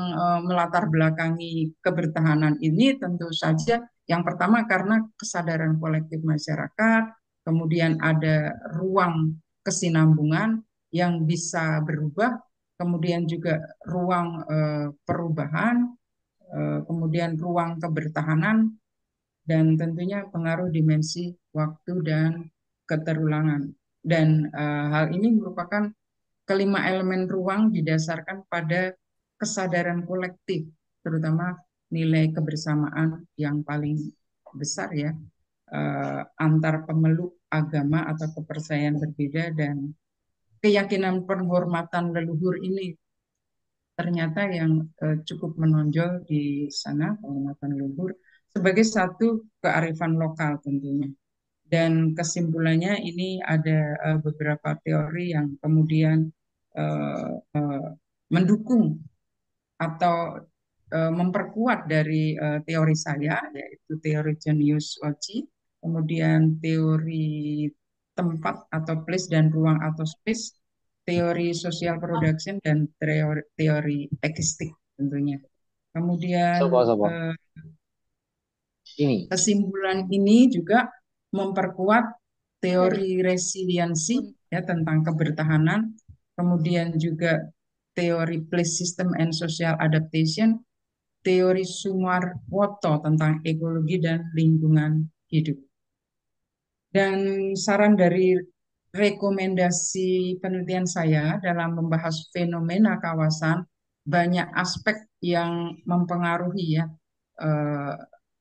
melatar belakangi kebertahanan ini tentu saja yang pertama karena kesadaran kolektif masyarakat, kemudian ada ruang kesinambungan yang bisa berubah, kemudian juga ruang perubahan, kemudian ruang kebertahanan, dan tentunya pengaruh dimensi waktu dan keterulangan. Dan hal ini merupakan kelima elemen ruang didasarkan pada kesadaran kolektif, terutama nilai kebersamaan yang paling besar ya, antar pemeluk agama atau kepercayaan berbeda, dan keyakinan penghormatan leluhur ini ternyata yang cukup menonjol di sana, penghormatan leluhur sebagai satu kearifan lokal tentunya. Dan kesimpulannya ini ada beberapa teori yang kemudian mendukung atau memperkuat dari teori saya, yaitu teori Jonius Ochi, kemudian teori tempat atau place dan ruang atau space, teori social production, dan teori ekistik tentunya. Kemudian kesimpulan ini juga memperkuat teori resiliensi ya tentang kebertahanan, kemudian juga teori place system and social adaptation, teori Sumarwoto tentang ekologi dan lingkungan hidup. Dan saran dari rekomendasi penelitian saya dalam membahas fenomena kawasan, banyak aspek yang mempengaruhi ya.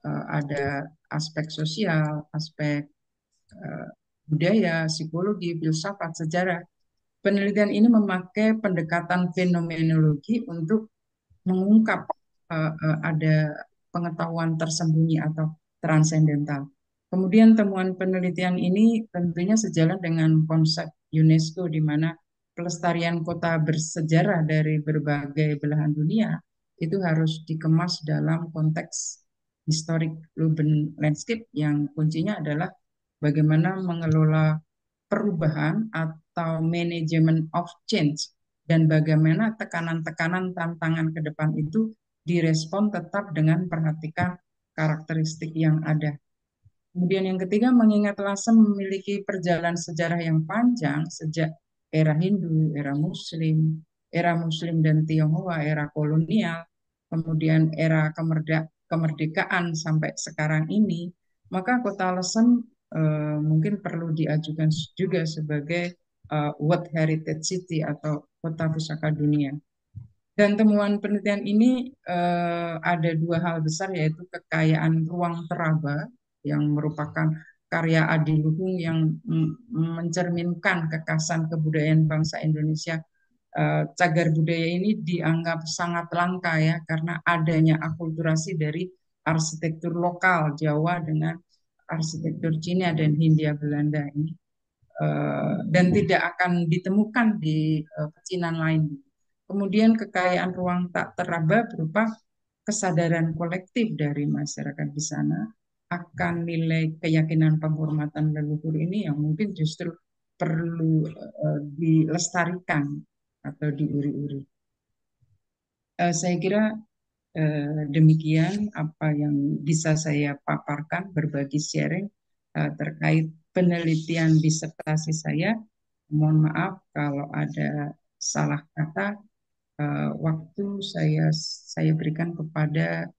Ada aspek sosial, aspek budaya, psikologi, filsafat, sejarah. Penelitian ini memakai pendekatan fenomenologi untuk mengungkap ada pengetahuan tersembunyi atau transendental. Kemudian temuan penelitian ini tentunya sejalan dengan konsep UNESCO di mana pelestarian kota bersejarah dari berbagai belahan dunia itu harus dikemas dalam konteks historic urban landscape yang kuncinya adalah bagaimana mengelola perubahan atau manajemen of change, dan bagaimana tekanan-tekanan tantangan ke depan itu direspon tetap dengan perhatikan karakteristik yang ada. Kemudian yang ketiga, mengingat Lasem memiliki perjalanan sejarah yang panjang sejak era Hindu, era Muslim dan Tionghoa, era kolonial, kemudian era kemerdekaan sampai sekarang ini, maka kota Lasem mungkin perlu diajukan juga sebagai World Heritage City atau kota pusaka dunia. Dan temuan penelitian ini ada dua hal besar, yaitu kekayaan ruang teraba yang merupakan karya adiluhung yang mencerminkan kekasan kebudayaan bangsa Indonesia. Cagar budaya ini dianggap sangat langka ya, karena adanya akulturasi dari arsitektur lokal Jawa dengan arsitektur Cina dan Hindia Belanda ini. dan tidak akan ditemukan di pecinan lain. Kemudian kekayaan ruang tak teraba berupa kesadaran kolektif dari masyarakat di sana akan nilai keyakinan penghormatan leluhur ini yang mungkin justru perlu dilestarikan atau diuri-uri. Saya kira demikian apa yang bisa saya paparkan, berbagi sharing terkait penelitian disertasi saya. Mohon maaf kalau ada salah kata. Waktu saya berikan kepada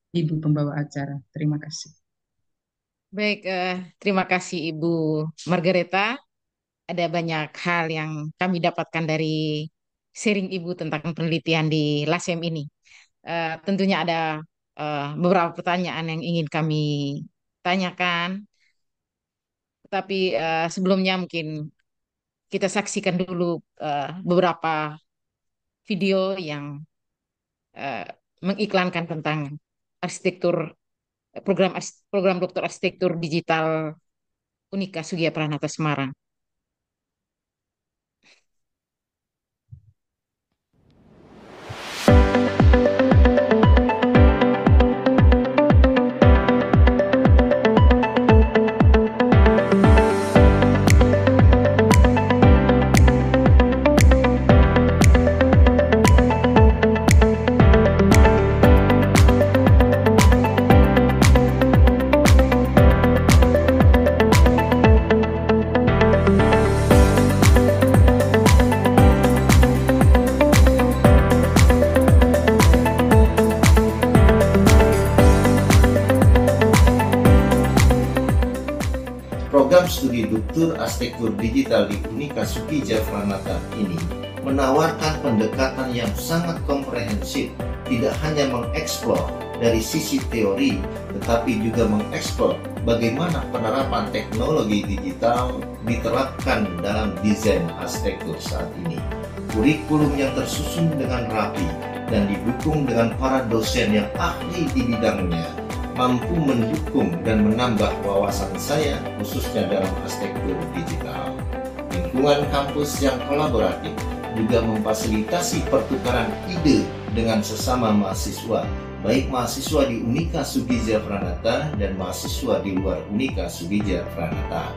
Ibu pembawa acara. Terima kasih. Baik, terima kasih Ibu Margareta. Ada banyak hal yang kami dapatkan dari sharing Ibu tentang penelitian di LASEM ini. Tentunya ada beberapa pertanyaan yang ingin kami tanyakan, tapi sebelumnya mungkin kita saksikan dulu beberapa video yang eh, mengiklankan tentang arsitektur program Doktor Arsitektur Digital Unika Sugia Pranata Semarang. Program studi Doktor Arsitektur Digital di Unika Sugija Pranata ini menawarkan pendekatan yang sangat komprehensif, tidak hanya mengeksplor dari sisi teori, tetapi juga mengeksplor bagaimana penerapan teknologi digital diterapkan dalam desain arsitektur saat ini. Kurikulum yang tersusun dengan rapi dan didukung dengan para dosen yang ahli di bidangnya mampu mendukung dan menambah wawasan saya khususnya dalam arsitektur digital. Lingkungan kampus yang kolaboratif juga memfasilitasi pertukaran ide dengan sesama mahasiswa, baik mahasiswa di Unika Sugija Pranata dan mahasiswa di luar Unika Sugija Pranata.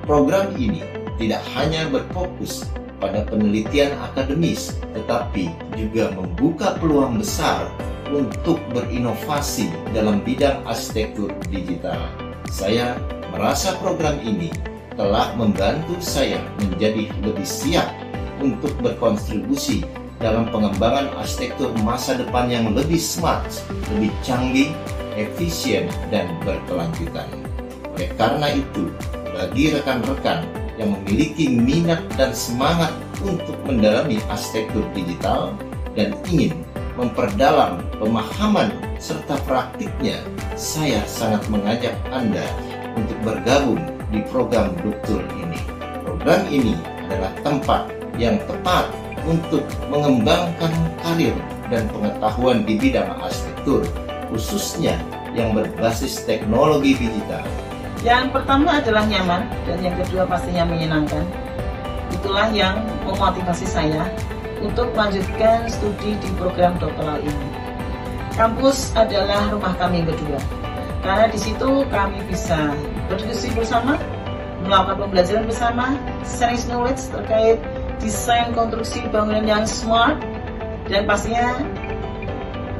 Program ini tidak hanya berfokus pada penelitian akademis, tetapi juga membuka peluang besar untuk berinovasi dalam bidang arsitektur digital. Saya merasa program ini telah membantu saya menjadi lebih siap untuk berkontribusi dalam pengembangan arsitektur masa depan yang lebih smart, lebih canggih, efisien, dan berkelanjutan. Oleh karena itu, bagi rekan-rekan yang memiliki minat dan semangat untuk mendalami arsitektur digital dan ingin memperdalam pemahaman serta praktiknya, saya sangat mengajak Anda untuk bergabung di program doktor ini. Program ini adalah tempat yang tepat untuk mengembangkan karir dan pengetahuan di bidang arsitektur, khususnya yang berbasis teknologi digital. Yang pertama adalah nyaman, dan yang kedua pastinya menyenangkan. Itulah yang memotivasi saya untuk melanjutkan studi di program doktoral ini. Kampus adalah rumah kami berdua, karena di situ kami bisa berdiskusi bersama, melakukan pembelajaran bersama, sharing knowledge terkait desain konstruksi bangunan yang smart, dan pastinya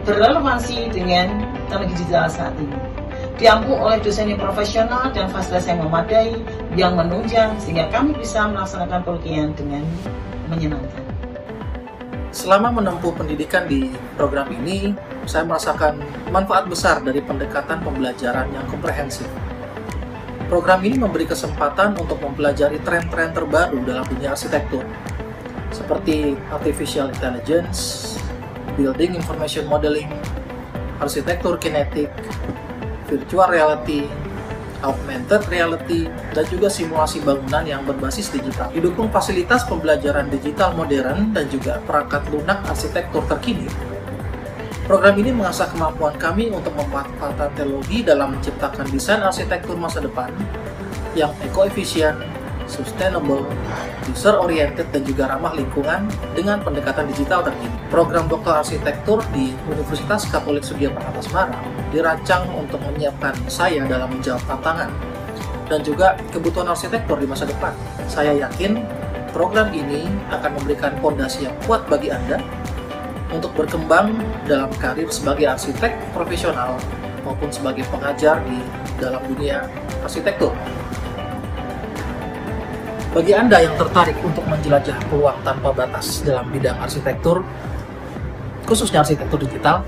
berrelevansi dengan teknologi digital saat ini. Diampu oleh dosen yang profesional dan fasilitas yang memadai, yang menunjang, sehingga kami bisa melaksanakan penelitian dengan menyenangkan. Selama menempuh pendidikan di program ini, saya merasakan manfaat besar dari pendekatan pembelajaran yang komprehensif. Program ini memberi kesempatan untuk mempelajari tren-tren terbaru dalam dunia arsitektur, seperti artificial intelligence, building information modeling, arsitektur kinetik, virtual reality, augmented reality, dan juga simulasi bangunan yang berbasis digital. Didukung fasilitas pembelajaran digital modern dan juga perangkat lunak arsitektur terkini. Program ini mengasah kemampuan kami untuk memanfaatkan teknologi dalam menciptakan desain arsitektur masa depan yang ekoefisien, sustainable, user-oriented, dan juga ramah lingkungan dengan pendekatan digital terkini. Program Doktor Arsitektur di Universitas Katolik Sugio Pranata Semarang dirancang untuk menyiapkan saya dalam menjawab tantangan dan juga kebutuhan arsitektur di masa depan. Saya yakin program ini akan memberikan fondasi yang kuat bagi Anda untuk berkembang dalam karir sebagai arsitek profesional maupun sebagai pengajar di dalam dunia arsitektur. Bagi Anda yang tertarik untuk menjelajah peluang tanpa batas dalam bidang arsitektur, khususnya arsitektur digital,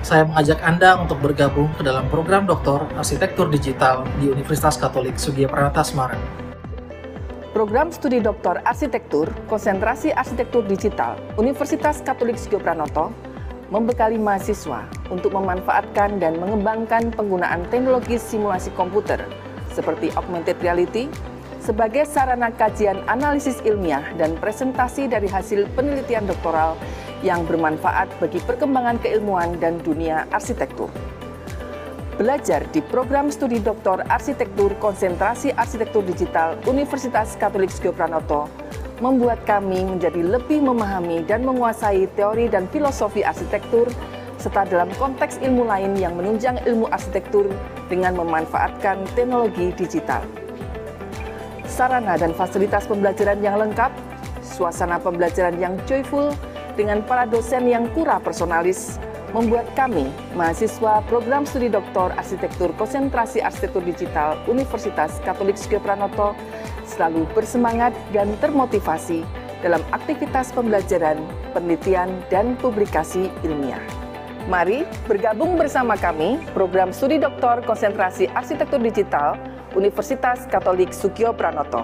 saya mengajak Anda untuk bergabung ke dalam program Doktor Arsitektur Digital di Universitas Katolik Sugio Pranata Semarang. Program Studi Doktor Arsitektur, Konsentrasi Arsitektur Digital, Universitas Katolik Sugio Pranoto membekali mahasiswa untuk memanfaatkan dan mengembangkan penggunaan teknologi simulasi komputer seperti augmented reality sebagai sarana kajian analisis ilmiah dan presentasi dari hasil penelitian doktoral yang bermanfaat bagi perkembangan keilmuan dan dunia arsitektur. Belajar di program studi Doktor Arsitektur Konsentrasi Arsitektur Digital Universitas Katolik Sugio Pranoto membuat kami menjadi lebih memahami dan menguasai teori dan filosofi arsitektur serta dalam konteks ilmu lain yang menunjang ilmu arsitektur dengan memanfaatkan teknologi digital. Sarana dan fasilitas pembelajaran yang lengkap, suasana pembelajaran yang joyful dengan para dosen yang kura personalis membuat kami, mahasiswa program studi Doktor Arsitektur Konsentrasi Arsitektur Digital Universitas Katolik Sugio Pranoto selalu bersemangat dan termotivasi dalam aktivitas pembelajaran, penelitian, dan publikasi ilmiah. Mari bergabung bersama kami, program studi Doktor Konsentrasi Arsitektur Digital Universitas Katolik Sugio Pranoto.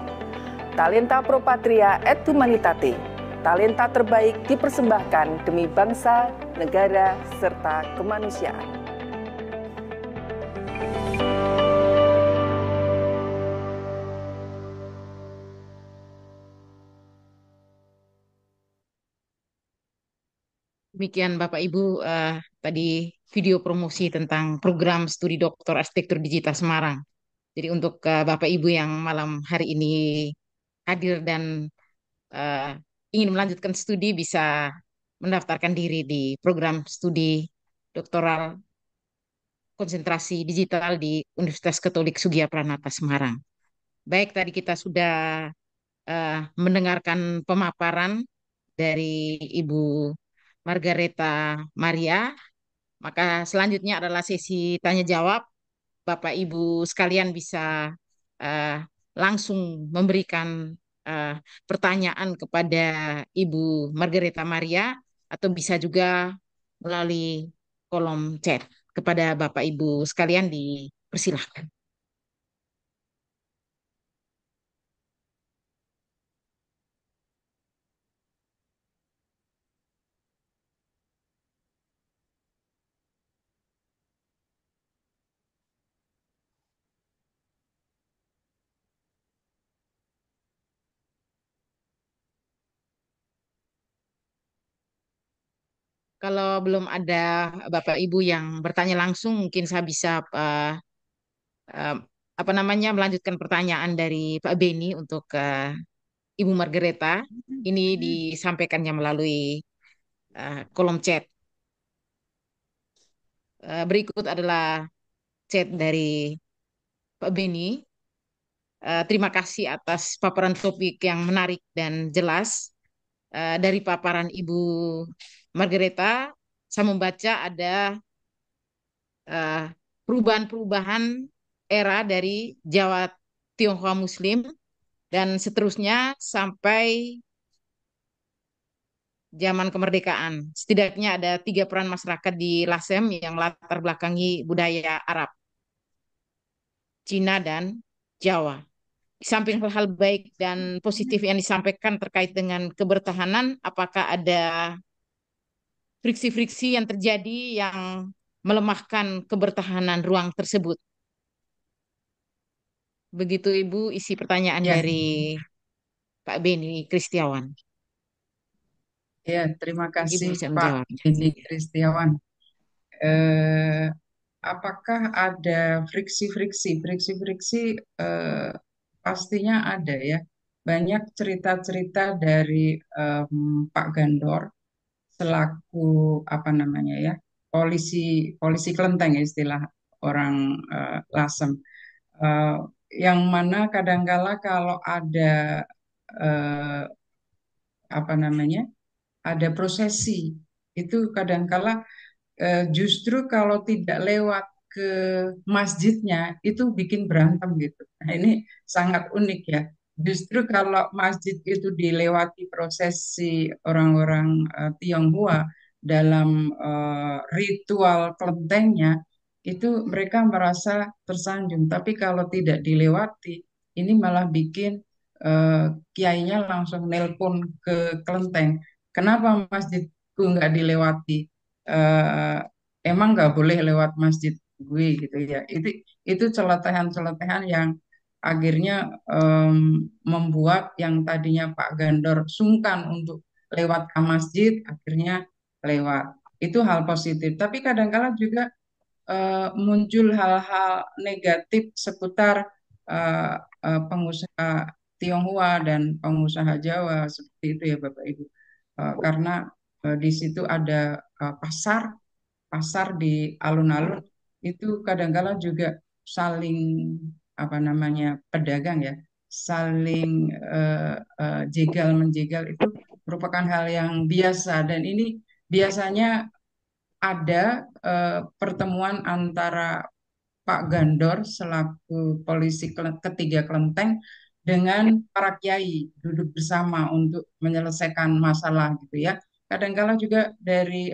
Talenta Pro Patria et Humanitate. Talenta terbaik dipersembahkan demi bangsa, negara, serta kemanusiaan. Demikian Bapak Ibu tadi video promosi tentang program studi Doktor Arsitektur Digital Semarang. Jadi untuk Bapak Ibu yang malam hari ini hadir dan ingin melanjutkan studi bisa mendaftarkan diri di program studi doktoral konsentrasi digital di Universitas Katolik Sugio Pranata Semarang. Baik, tadi kita sudah mendengarkan pemaparan dari Ibu Margareta Maria. Maka selanjutnya adalah sesi tanya jawab. Bapak Ibu sekalian bisa langsung memberikan pertanyaan kepada Ibu Margareta Maria atau bisa juga melalui kolom chat kepada Bapak Ibu sekalian dipersilahkan. Kalau belum ada Bapak Ibu yang bertanya langsung, mungkin saya bisa uh, melanjutkan pertanyaan dari Pak Beni untuk Ibu Margareta. Ini disampaikannya melalui kolom chat. Berikut adalah chat dari Pak Beni. Terima kasih atas paparan topik yang menarik dan jelas. Dari paparan Ibu Margareta, saya membaca ada perubahan-perubahan era dari Jawa Tionghoa Muslim dan seterusnya sampai zaman kemerdekaan. Setidaknya ada 3 peran masyarakat di Lasem yang latar belakangi budaya Arab, Cina, dan Jawa. Di samping hal-hal baik dan positif yang disampaikan terkait dengan kebertahanan, apakah ada friksi-friksi yang terjadi yang melemahkan kebertahanan ruang tersebut? Begitu Ibu isi pertanyaan Ya, dari Pak Beni Kristiawan. ya, terima Ibu kasih bisa Pak menjawab. Beni Kristiawan. Apakah ada friksi-friksi? Friksi-friksi pastinya ada ya. Banyak cerita-cerita dari Pak Gandor selaku apa namanya ya, polisi polisi kelenteng ya, istilah orang Lasem. Eh, yang mana kadangkala kalau ada eh, apa namanya, ada prosesi itu kadangkala justru kalau tidak lewat ke masjidnya itu bikin berantem gitu. Nah, ini sangat unik ya. Justru kalau masjid itu dilewati prosesi orang-orang Tionghoa dalam ritual kelentengnya, itu mereka merasa tersanjung. Tapi kalau tidak dilewati, ini malah bikin kiainya langsung nelpon ke kelenteng. Kenapa masjidku nggak dilewati? eh, Emang nggak boleh lewat masjid gue gitu ya. Itu celotehan-celotehan yang akhirnya membuat yang tadinya Pak Gandor sungkan untuk lewat ke masjid, akhirnya lewat. Itu hal positif. Tapi kadang-kala juga muncul hal-hal negatif seputar eh, pengusaha Tionghoa dan pengusaha Jawa seperti itu ya Bapak Ibu. Karena di situ ada pasar pasar di alun-alun itu kadang-kala juga saling apa namanya pedagang ya, saling jegal menjegal itu merupakan hal yang biasa dan ini biasanya ada pertemuan antara Pak Gandor selaku polisi ketiga kelenteng dengan para kiai duduk bersama untuk menyelesaikan masalah gitu ya. Kadang-kala juga dari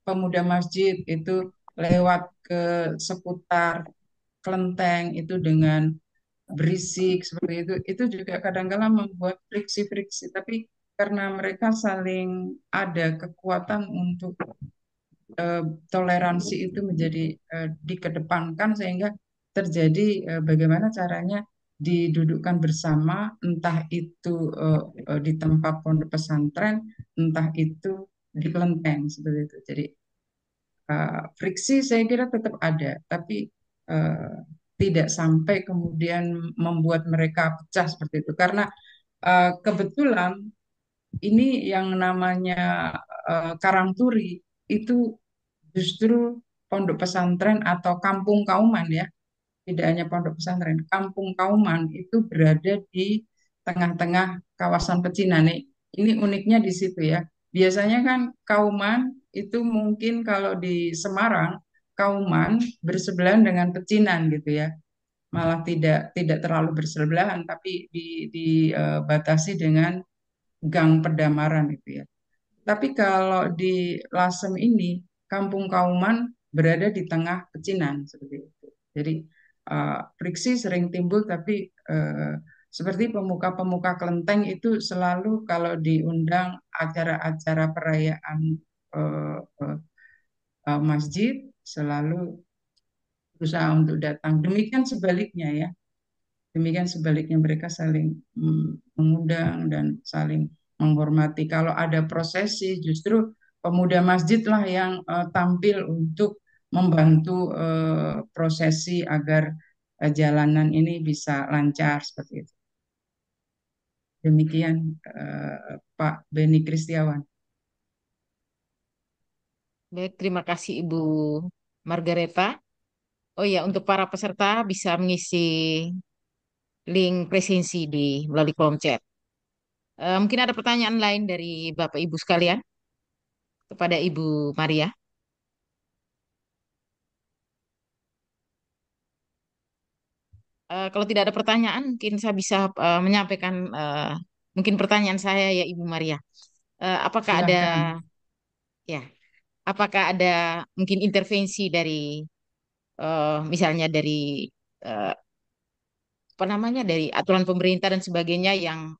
pemuda masjid itu lewat ke seputar kelenteng itu dengan berisik seperti itu juga kadang-kala membuat friksi-friksi. Tapi karena mereka saling ada kekuatan untuk toleransi itu menjadi dikedepankan sehingga terjadi bagaimana caranya didudukkan bersama entah itu di tempat pondok pesantren entah itu di kelenteng seperti itu. Jadi friksi saya kira tetap ada tapi eh, tidak sampai kemudian membuat mereka pecah seperti itu karena kebetulan ini yang namanya Karangturi itu justru pondok pesantren atau kampung kauman ya, tidak hanya pondok pesantren, kampung kauman itu berada di tengah-tengah kawasan pecinan. Nih, ini uniknya di situ ya. Biasanya kan kauman itu mungkin kalau di Semarang, kauman bersebelahan dengan pecinan gitu ya. Malah tidak terlalu bersebelahan, tapi dibatasi dengan Gang Pedamaran itu ya. Tapi kalau di Lasem ini, Kampung Kauman berada di tengah pecinan seperti itu. Jadi friksi sering timbul, tapi seperti pemuka-pemuka kelenteng itu selalu kalau diundang acara-acara perayaan eh, eh, masjid, selalu berusaha untuk datang. Demikian sebaliknya ya. Demikian sebaliknya mereka saling mengundang dan saling menghormati. Kalau ada prosesi, justru pemuda masjid lah yang tampil untuk membantu prosesi agar jalanan ini bisa lancar seperti itu. Demikian Pak Beni Kristiawan. Baik, terima kasih Ibu Margareta. Oh ya, untuk para peserta bisa mengisi link presensi melalui kolom chat. Mungkin ada pertanyaan lain dari Bapak Ibu sekalian kepada Ibu Maria. Kalau tidak ada pertanyaan, mungkin saya bisa menyampaikan mungkin pertanyaan saya ya Ibu Maria. Apakah ada Silahkan. ya, apakah ada mungkin intervensi dari misalnya dari eh, apa namanya dari aturan pemerintah dan sebagainya yang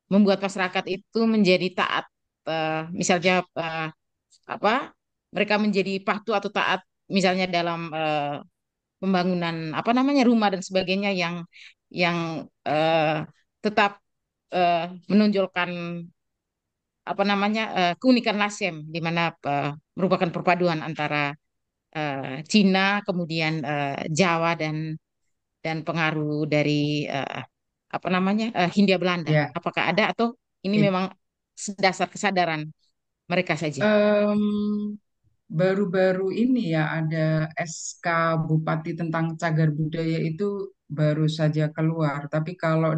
membuat masyarakat itu menjadi taat, misalnya apa mereka menjadi patuh atau taat misalnya dalam pembangunan apa namanya rumah dan sebagainya yang tetap menonjolkan apa namanya keunikan Lasem di mana merupakan perpaduan antara Cina kemudian Jawa dan dan pengaruh dari apa namanya Hindia Belanda? Ya, Apakah ada atau ini it- memang dasar kesadaran mereka saja? em, baru-baru ini ya ada SK Bupati tentang cagar budaya itu baru saja keluar. Tapi kalau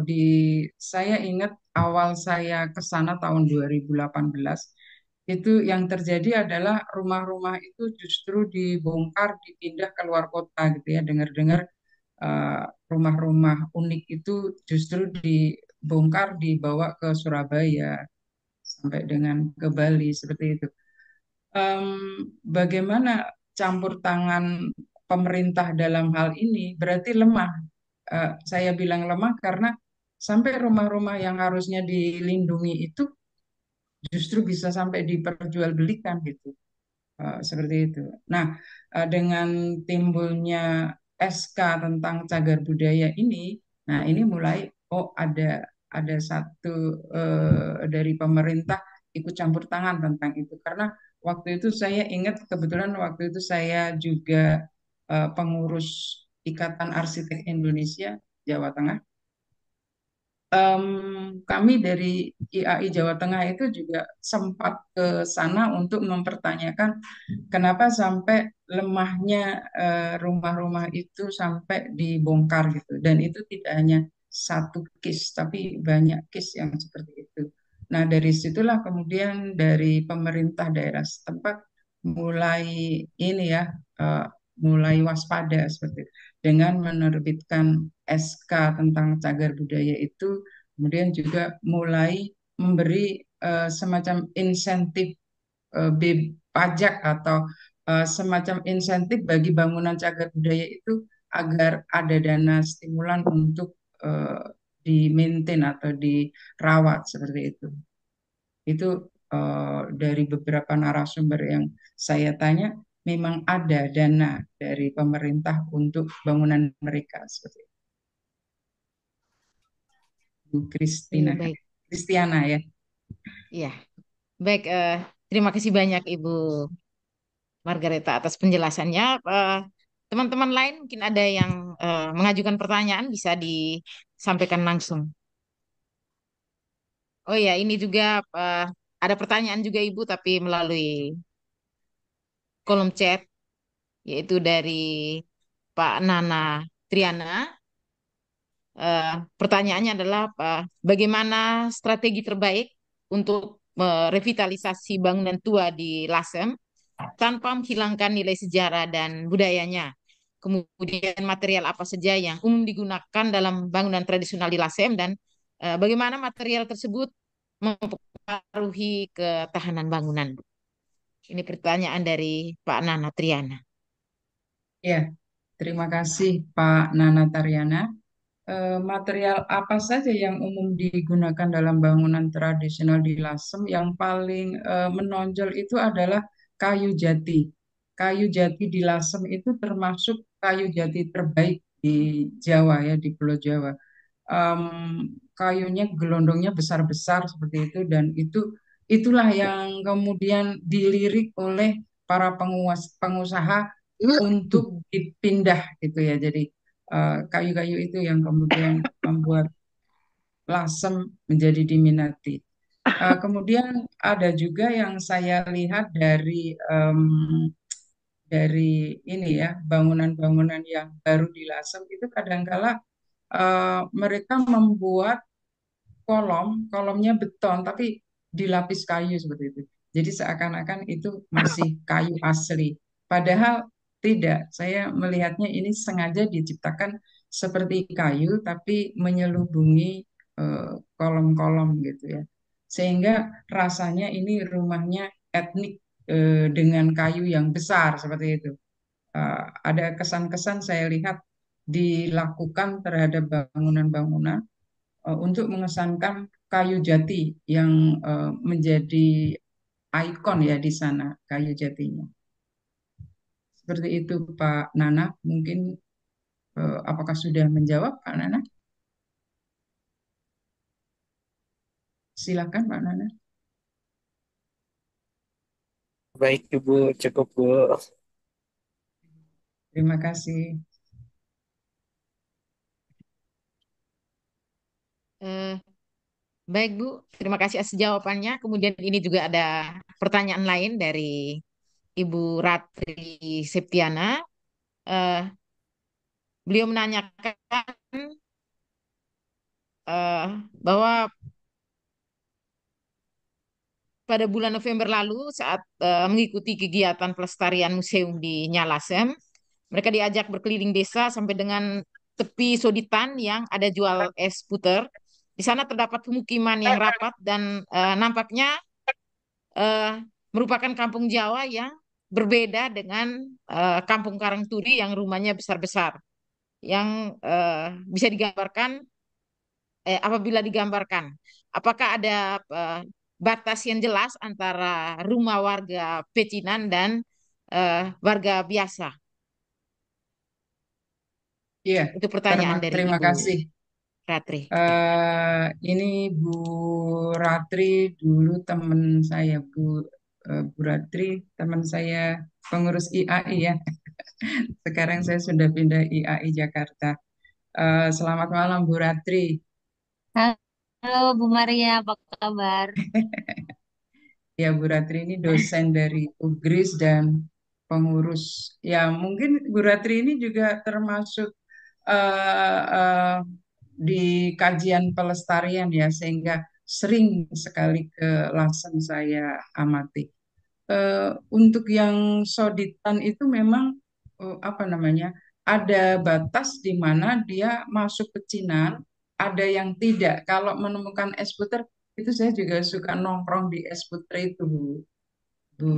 saya ingat awal saya ke sana tahun 2018, itu yang terjadi adalah rumah-rumah itu justru dibongkar, dipindah ke luar kota gitu ya. Dengar-dengar eh, rumah-rumah unik itu justru dibongkar, dibawa ke Surabaya sampai dengan ke Bali seperti itu. Em, Bagaimana campur tangan pemerintah dalam hal ini berarti lemah. Saya bilang lemah karena sampai rumah-rumah yang harusnya dilindungi itu justru bisa sampai diperjualbelikan gitu. Seperti itu. Nah, dengan timbulnya SK tentang cagar budaya ini, nah ini mulai ada satu dari pemerintah ikut campur tangan tentang itu karena waktu itu saya ingat kebetulan waktu itu saya juga pengurus Ikatan Arsitek Indonesia Jawa Tengah. Kami dari IAI Jawa Tengah itu juga sempat ke sana untuk mempertanyakan kenapa sampai lemahnya rumah-rumah itu sampai dibongkar gitu. Dan itu tidak hanya satu case, tapi banyak case yang seperti itu. Nah, dari situlah kemudian dari pemerintah daerah setempat mulai ini ya, mulai waspada seperti itu dengan menerbitkan SK tentang cagar budaya itu, kemudian juga mulai memberi semacam insentif pajak atau semacam insentif bagi bangunan cagar budaya itu agar ada dana stimulan untuk di-maintain atau dirawat seperti itu. Itu dari beberapa narasumber yang saya tanya, memang ada dana dari pemerintah untuk bangunan mereka seperti itu. Bu Iya, baik. Kristiana ya. Iya, baik. Terima kasih banyak Ibu Margareta atas penjelasannya. Teman-teman lain mungkin ada yang mengajukan pertanyaan bisa disampaikan langsung. Oh ya, ini juga ada pertanyaan juga Ibu tapi melalui kolom chat yaitu dari Pak Nana Triana. Pertanyaannya adalah bagaimana strategi terbaik untuk merevitalisasi bangunan tua di Lasem tanpa menghilangkan nilai sejarah dan budayanya. Kemudian material apa saja yang umum digunakan dalam bangunan tradisional di Lasem dan bagaimana material tersebut mempengaruhi ketahanan bangunan. Ini pertanyaan dari Pak Nana Triana. Ya, terima kasih Pak Nana Tariana. Material apa saja yang umum digunakan dalam bangunan tradisional di Lasem? Yang paling menonjol itu adalah kayu jati. Kayu jati di Lasem itu termasuk kayu jati terbaik di Jawa ya, di Pulau Jawa. Em, Kayunya gelondongnya besar-besar seperti itu dan itulah yang kemudian dilirik oleh para pengusaha untuk dipindah gitu ya. Jadi kayu-kayu itu yang kemudian membuat Lasem menjadi diminati. Kemudian ada juga yang saya lihat dari ini ya bangunan-bangunan yang baru di Lasem itu kadangkala mereka membuat kolomnya beton tapi dilapis kayu seperti itu. Jadi seakan-akan itu masih kayu asli. Padahal tidak. Saya melihatnya ini sengaja diciptakan seperti kayu tapi menyelubungi kolom-kolom gitu ya. Sehingga rasanya ini rumahnya etnik dengan kayu yang besar seperti itu. Ada kesan-kesan saya lihat dilakukan terhadap bangunan-bangunan untuk mengesankan kayu jati yang menjadi ikon ya di sana kayu jatinya. Seperti itu Pak Nana, mungkin apakah sudah menjawab Pak Nana? Silakan Pak Nana. Baik, Ibu, cukup, Bu. Terima kasih. Eh, Baik Bu, terima kasih atas jawabannya. Kemudian ini juga ada pertanyaan lain dari Ibu Ratri Septiana. Eh, Beliau menanyakan bahwa pada bulan November lalu saat mengikuti kegiatan pelestarian museum di Nyalasem, mereka diajak berkeliling desa sampai dengan tepi Soditan yang ada jual es puter. Di sana terdapat pemukiman yang rapat dan nampaknya eh, merupakan kampung Jawa yang berbeda dengan kampung Karangturi yang rumahnya besar-besar. Yang bisa digambarkan, apabila digambarkan, apakah ada eh, batas yang jelas antara rumah warga pecinan dan warga biasa? Iya, Itu pertanyaan dari terima Ibu kasih. Ratri. Ini Bu Ratri dulu teman saya, Bu Ratri teman saya pengurus IAI ya. Sekarang saya sudah pindah IAI Jakarta. Selamat malam Bu Ratri. Halo Bu Maria, apa kabar? Ya, Bu Ratri ini dosen dari UGRIS dan pengurus. Ya, mungkin Bu Ratri ini juga termasuk eh, eh, di kajian pelestarian ya, sehingga sering sekali ke Lasem saya amati. Untuk yang soditan itu memang apa namanya, ada batas di mana dia masuk pecinan, ada yang tidak. Kalau menemukan es puter itu saya juga suka nongkrong di es puter itu, Bu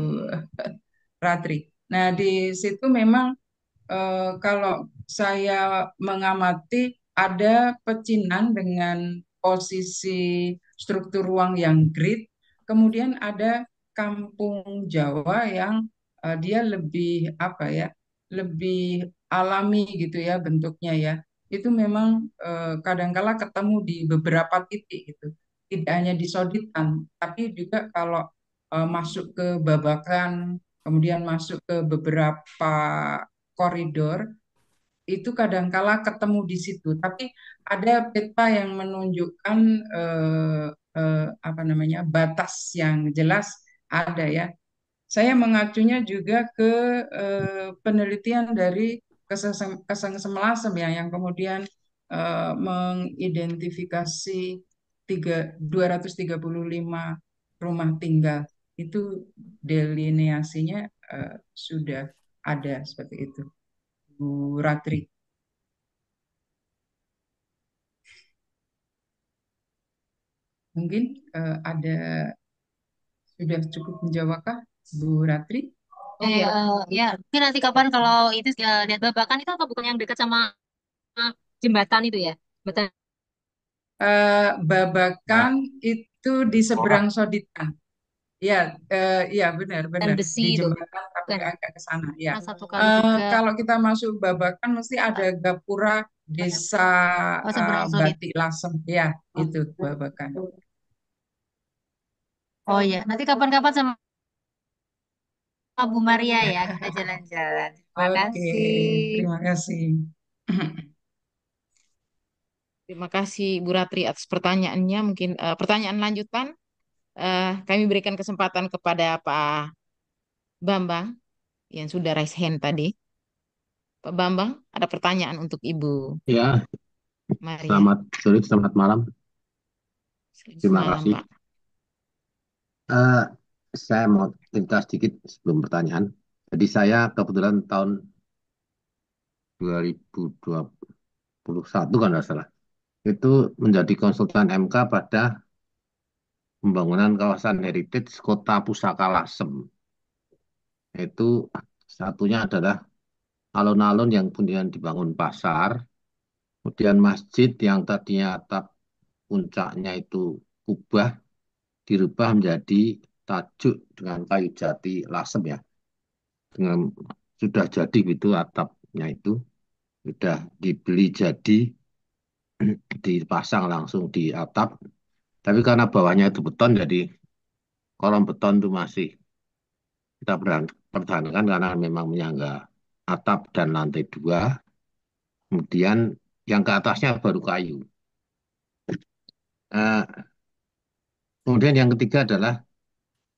Ratri. Nah, di situ memang kalau saya mengamati ada pecinan dengan posisi struktur ruang yang grid, kemudian ada kampung Jawa yang dia lebih apa ya, lebih alami gitu ya bentuknya ya. Itu memang kadangkala ketemu di beberapa titik gitu. Tidak hanya di Soditan, tapi juga kalau masuk ke Babakan, kemudian masuk ke beberapa koridor itu kadangkala ketemu di situ. Tapi ada peta yang menunjukkan apa namanya batas yang jelas ada ya. Saya mengacunya juga ke penelitian dari Keseng Semelasem ya, yang kemudian mengidentifikasi 235 rumah tinggal. Itu delineasinya sudah ada seperti itu, Bu Ratri. Mungkin ada sudah cukup menjawabkah, Bu Ratri? Ya, mungkin nanti kapan kalau itu lihat Babakan itu apa bukan yang dekat sama jembatan itu ya? Jembatan Babakan itu di seberang Sekolah. Soditan. Ya, ya benar-benar besi di itu, jembatan tapi bukan? agak ke sana. Ya, Pernah satu kali juga. kalau kita masuk Babakan mesti ada Gapura Desa Oh, seberang Sodit. Batik Lasem. Ya, itu Babakan. Oh ya, nanti kapan-kapan sama Bu Maria ya kita jalan-jalan. Terima Oke, kasih. terima kasih. Terima kasih Bu Ratri atas pertanyaannya. Mungkin pertanyaan lanjutan kami berikan kesempatan kepada Pak Bambang yang sudah raise hand tadi. Pak Bambang, ada pertanyaan untuk Ibu Ya, Maria. selamat sore, selamat malam. Terima Selamat malam, kasih. Pak. Eh, saya mau cerita sedikit sebelum pertanyaan. Jadi saya kebetulan tahun 2021 kan nggak salah, itu menjadi konsultan MK pada pembangunan kawasan heritage Kota Pusaka Lasem. Itu satunya adalah alun-alun yang kemudian dibangun pasar, kemudian masjid yang tadinya atap puncaknya itu kubah dirubah menjadi tajuk dengan kayu jati lasem ya, dengan sudah jadi gitu atapnya itu sudah dibeli jadi dipasang langsung di atap, tapi karena bawahnya itu beton jadi kolom beton itu masih kita pertahankan karena memang menyangga atap dan lantai dua, kemudian yang ke atasnya baru kayu. Eh, Kemudian yang ketiga adalah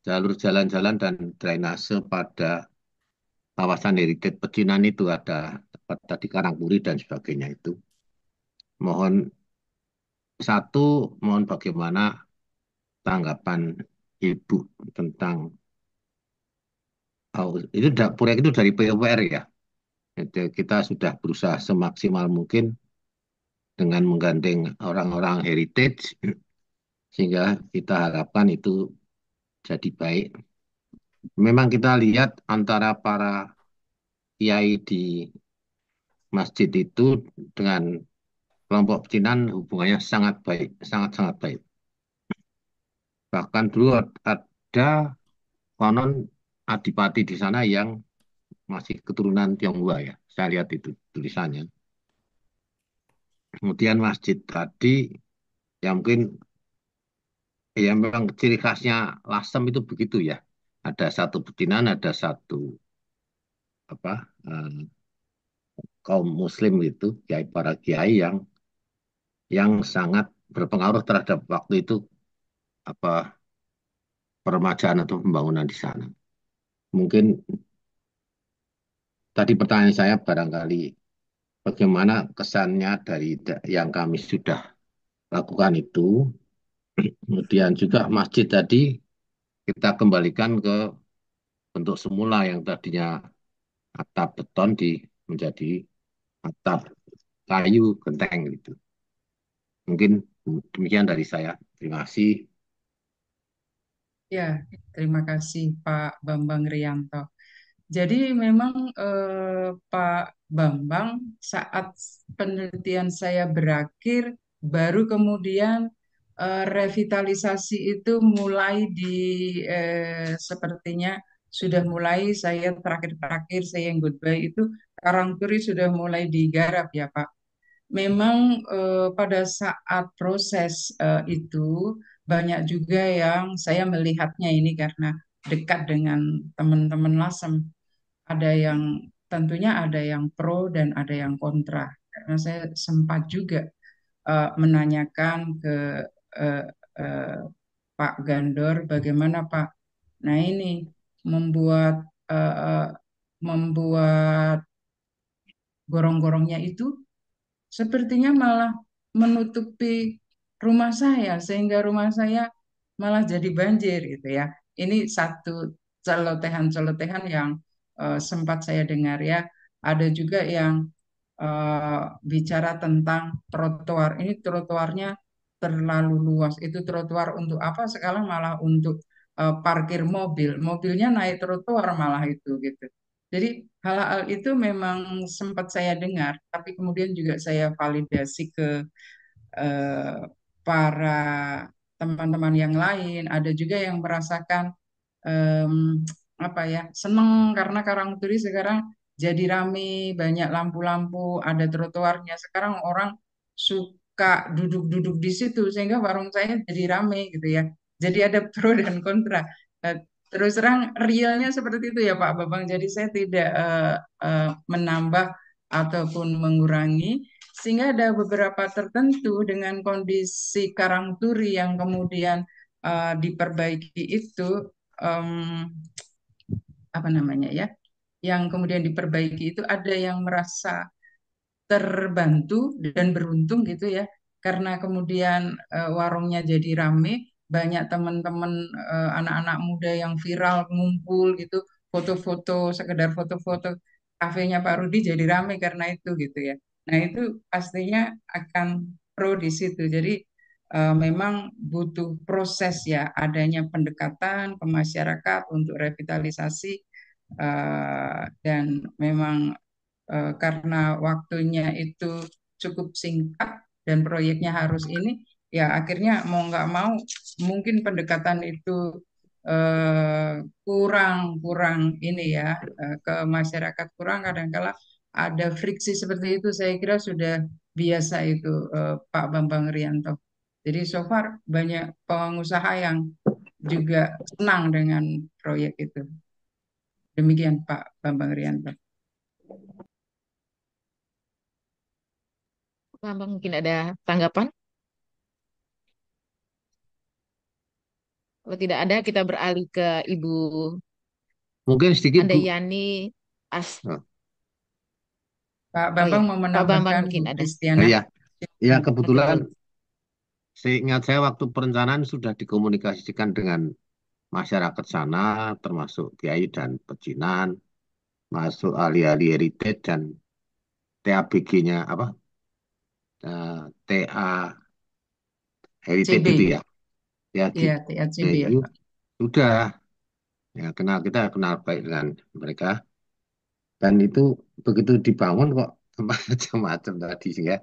jalur jalan-jalan dan drainase pada kawasan heritage pecinan itu ada tempat tadi Karangpuri dan sebagainya itu. Mohon satu, mohon bagaimana tanggapan Ibu tentang itu proyek itu dari PUPR ya. Jadi kita sudah berusaha semaksimal mungkin dengan menggandeng orang-orang heritage sehingga kita harapkan itu jadi baik. Memang kita lihat antara para kiai di masjid itu dengan kelompok pecinan hubungannya sangat baik, sangat-sangat baik. Bahkan dulu ada konon adipati di sana yang masih keturunan Tionghoa ya. Saya lihat itu tulisannya. Kemudian masjid tadi ya mungkin ya memang ciri khasnya Lasem itu begitu ya. Ada satu pecinan, ada satu apa kaum Muslim itu, kiai para kiai yang sangat berpengaruh terhadap waktu itu apa peremajaan atau pembangunan di sana. Mungkin tadi pertanyaan saya barangkali bagaimana kesannya dari yang kami sudah lakukan itu. Kemudian juga masjid tadi kita kembalikan ke bentuk semula yang tadinya atap beton menjadi atap kayu genteng gitu. Mungkin demikian dari saya. Terima kasih. Ya, terima kasih Pak Bambang Rianto. Jadi memang Pak Bambang saat penelitian saya berakhir baru kemudian revitalisasi itu mulai sepertinya sudah mulai saya terakhir-terakhir saya yang goodbye itu Karangturi sudah mulai digarap ya Pak. Memang pada saat proses itu banyak juga yang saya melihatnya ini karena dekat dengan teman-teman Lasem. Ada yang tentunya ada yang pro dan ada yang kontra. Karena saya sempat juga menanyakan ke eh, eh, Pak Gandor bagaimana Pak. Nah ini membuat eh, eh, membuat gorong-gorongnya itu sepertinya malah menutupi rumah saya sehingga rumah saya malah jadi banjir gitu ya. Ini satu celotehan-celotehan yang sempat saya dengar ya. Ada juga yang bicara tentang trotoar. Ini trotoarnya terlalu luas. Itu trotoar untuk apa? Sekarang malah untuk parkir mobil. Mobilnya naik trotoar malah itu gitu. Jadi hal-hal itu memang sempat saya dengar, tapi kemudian juga saya validasi ke eh, para teman-teman yang lain. Ada juga yang merasakan em, apa ya seneng karena Karangturi sekarang jadi rame, banyak lampu-lampu, ada trotoarnya. Sekarang orang suka duduk-duduk di situ sehingga warung saya jadi rame gitu ya. Jadi ada pro dan kontra. Eh, Terus terang realnya seperti itu ya Pak Babang. Jadi saya tidak menambah ataupun mengurangi sehingga ada beberapa tertentu dengan kondisi Karangturi yang kemudian diperbaiki itu em, apa namanya ya, yang kemudian diperbaiki itu ada yang merasa terbantu dan beruntung gitu ya, karena kemudian warungnya jadi rame, banyak teman-teman anak-anak muda yang viral ngumpul gitu, foto-foto, sekedar foto-foto kafenya Pak Rudi jadi rame karena itu gitu ya. Nah itu pastinya akan pro di situ. Jadi memang butuh proses ya, adanya pendekatan ke masyarakat untuk revitalisasi dan memang karena waktunya itu cukup singkat dan proyeknya harus ini, ya akhirnya mau nggak mau mungkin pendekatan itu eh, kurang kurang ini ya ke masyarakat kurang kadangkala ada friksi seperti itu. Saya kira sudah biasa itu Pak Bambang Rianto. Jadi so far banyak pengusaha yang juga senang dengan proyek itu. Demikian Pak Bambang Rianto. Bambang mungkin ada tanggapan? Kalau tidak ada, kita beralih ke Ibu Mungkin sedikit, Bu. Handayani As. Oh, Pak Oh Bambang ya, mau Pak Bambang menambahkan mungkin Bu ada. Kristiana. iya. Ya, Oke, kebetulan baik. seingat saya waktu perencanaan sudah dikomunikasikan dengan masyarakat sana, termasuk kiai dan pecinan, masuk ahli-ahli heritage dan TABG-nya apa? TA Heritage CB, itu ya. Ya, iya TACB ya itu Pak. sudah ya kita kenal baik dengan mereka dan itu begitu dibangun kok macam-macam tadi sehingga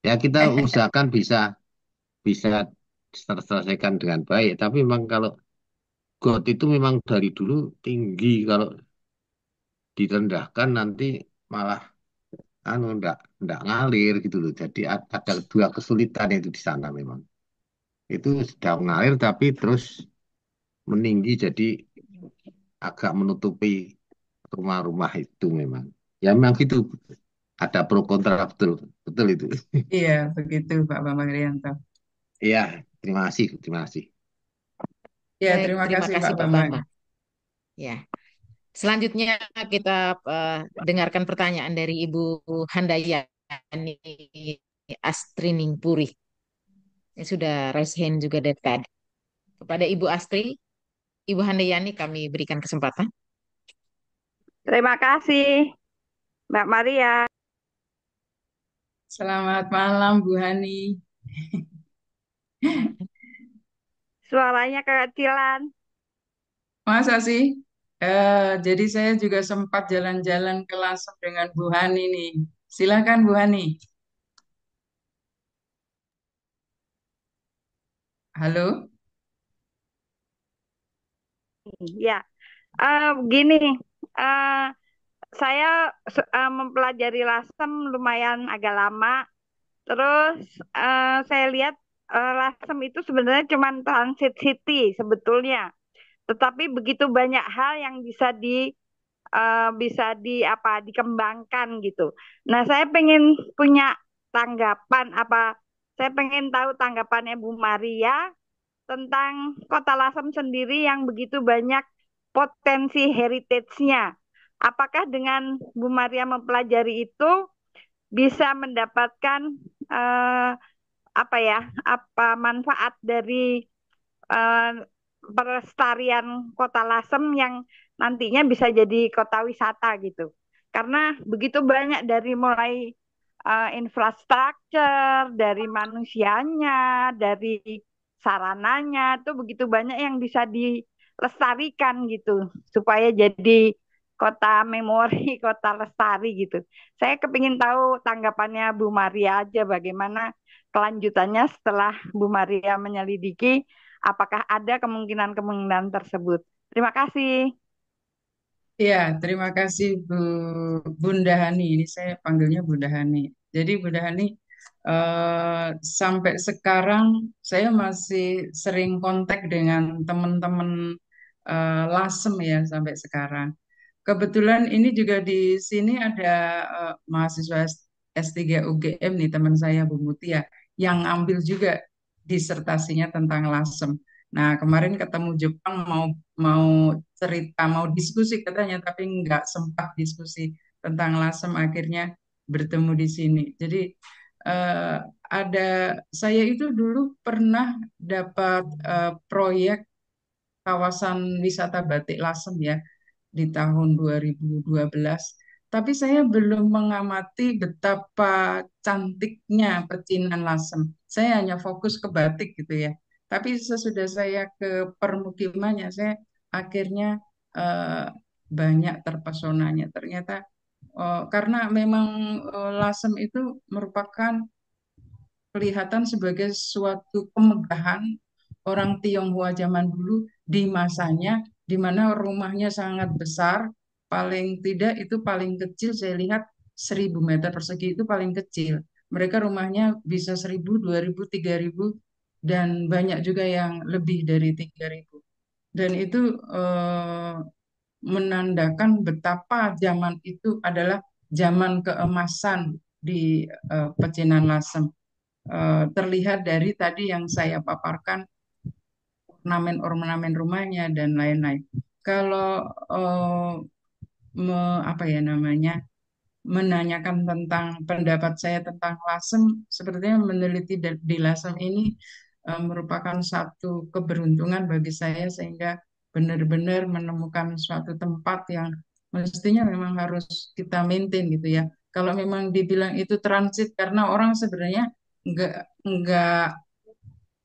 ya kita usahakan bisa bisa terselesaikan dengan baik. Tapi memang kalau got itu memang dari dulu tinggi, kalau direndahkan nanti malah ndak ngalir gitu loh. Jadi ada dua kesulitan itu di sana memang. Itu sudah ngalir tapi terus meninggi jadi agak menutupi rumah-rumah itu memang. Ya memang gitu. Ada pro kontra betul, betul itu. Iya, begitu Pak Bambang Rianto. Iya, terima kasih, terima kasih. Ya, Baik, terima terima kasih Pak kasih Pak Bambang. Bambang. Ya, selanjutnya kita dengarkan pertanyaan dari Ibu Handayani Astrining Puri. Yang sudah raise hand juga dari tadi. Kepada Ibu Astri, Ibu Handayani kami berikan kesempatan. Terima kasih, Mbak Maria. Selamat malam Bu Hani. Suaranya kekecilan. Masa sih? Jadi saya juga sempat jalan-jalan ke Lasem dengan Bu Hani nih. Silakan Bu Hani. Halo? Ya, begini, eh, saya mempelajari Lasem lumayan agak lama. Terus saya lihat Lasem itu sebenarnya cuma transit city sebetulnya. Tetapi begitu banyak hal yang bisa dikembangkan gitu. Nah, saya pengen punya tanggapan saya pengen tahu tanggapannya Bu Maria tentang Kota Lasem sendiri yang begitu banyak potensi heritage-nya. Apakah dengan Bu Maria mempelajari itu bisa mendapatkan eh, apa manfaat dari eh, pelestarian Kota Lasem yang nantinya bisa jadi kota wisata gitu. Karena begitu banyak dari mulai infrastruktur, dari manusianya, dari sarananya, itu begitu banyak yang bisa dilestarikan gitu supaya jadi kota memori, kota lestari gitu. Saya kepingin tahu tanggapannya Bu Maria aja bagaimana kelanjutannya setelah Bu Maria menyelidiki apakah ada kemungkinan-kemungkinan tersebut. Terima kasih. Ya, terima kasih Bu Bunda Hani. Ini saya panggilnya Bunda Hani. Jadi Bunda Hani, sampai sekarang saya masih sering kontak dengan teman-teman Lasem ya sampai sekarang. Kebetulan ini juga di sini ada mahasiswa S3 UGM nih teman saya Bu Mutia yang ambil juga disertasinya tentang Lasem. Nah, kemarin ketemu Jepang mau mau cerita, mau diskusi katanya, tapi nggak sempat diskusi tentang Lasem, akhirnya bertemu di sini. Jadi eh, ada saya itu dulu pernah dapat proyek kawasan wisata Batik Lasem ya di tahun 2012. Tapi saya belum mengamati betapa cantiknya pecinan Lasem. Saya hanya fokus ke batik gitu ya. Tapi sesudah saya ke permukimannya, saya akhirnya eh, banyak terpesonanya. Ternyata karena memang Lasem itu merupakan kelihatan sebagai suatu kemegahan orang Tionghoa zaman dulu di masanya, di mana rumahnya sangat besar, paling tidak itu paling kecil saya lihat 1.000 meter persegi itu paling kecil. Mereka rumahnya bisa 1.000, 2.000, 3.000 dan banyak juga yang lebih dari 3.000. Dan itu menandakan betapa zaman itu adalah zaman keemasan di Pecinan Lasem. Terlihat dari tadi yang saya paparkan ornamen-ornamen rumahnya dan lain-lain. Kalau apa ya namanya, menanyakan tentang pendapat saya tentang lasem, sepertinya meneliti di lasem ini merupakan satu keberuntungan bagi saya sehingga benar-benar menemukan suatu tempat yang mestinya memang harus kita maintain gitu ya. Kalau memang dibilang itu transit karena orang sebenarnya nggak nggak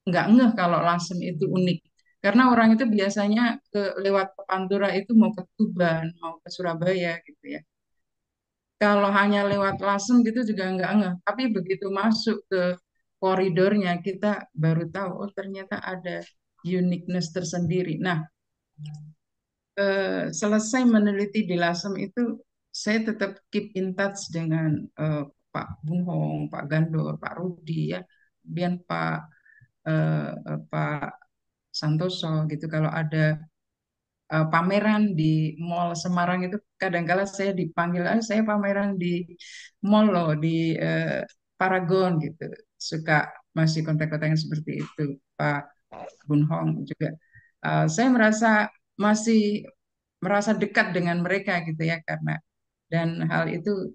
nggak ngeh kalau lasem itu unik. Karena orang itu biasanya lewat ke Pantura itu mau ke Tuban, mau ke Surabaya gitu ya. Kalau hanya lewat lasem gitu juga nggak ngeh. Tapi begitu masuk ke koridornya kita baru tahu oh ternyata ada uniqueness tersendiri. Nah, selesai meneliti di Lasem itu saya tetap keep in touch dengan Pak Bung Hong, Pak Gandor, Pak Rudi ya, kemudian Pak Santoso gitu. Kalau ada pameran di Mall Semarang itu kadang-kala saya dipanggil, ah, saya pameran di mall loh di Paragon gitu. Suka masih kontak-kontak yang seperti itu. Pak Bun Hong juga. Saya masih merasa dekat dengan mereka gitu ya karena dan hal itu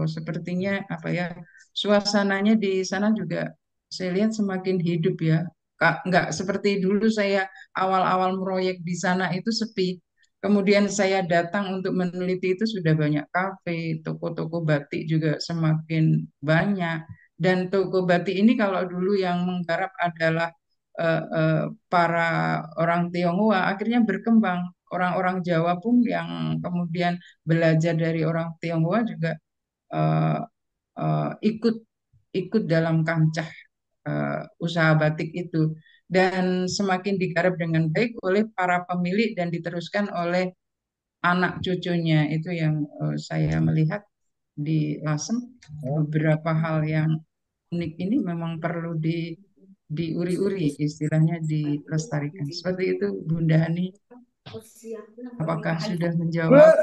sepertinya apa ya suasananya di sana juga saya lihat semakin hidup ya. Nggak seperti dulu saya awal-awal proyek di sana itu sepi. Kemudian saya datang untuk meneliti itu sudah banyak kafe, toko-toko batik juga semakin banyak. Dan toko batik ini kalau dulu yang menggarap adalah para orang Tionghoa, akhirnya berkembang. Orang-orang Jawa pun yang kemudian belajar dari orang Tionghoa juga eh, ikut ikut dalam kancah usaha batik itu dan semakin digarap dengan baik oleh para pemilik dan diteruskan oleh anak cucunya itu yang saya melihat di Lasem beberapa hal yang unik ini memang perlu diuri-uri istilahnya dilestarikan seperti itu Bunda Hani apakah sudah menjawab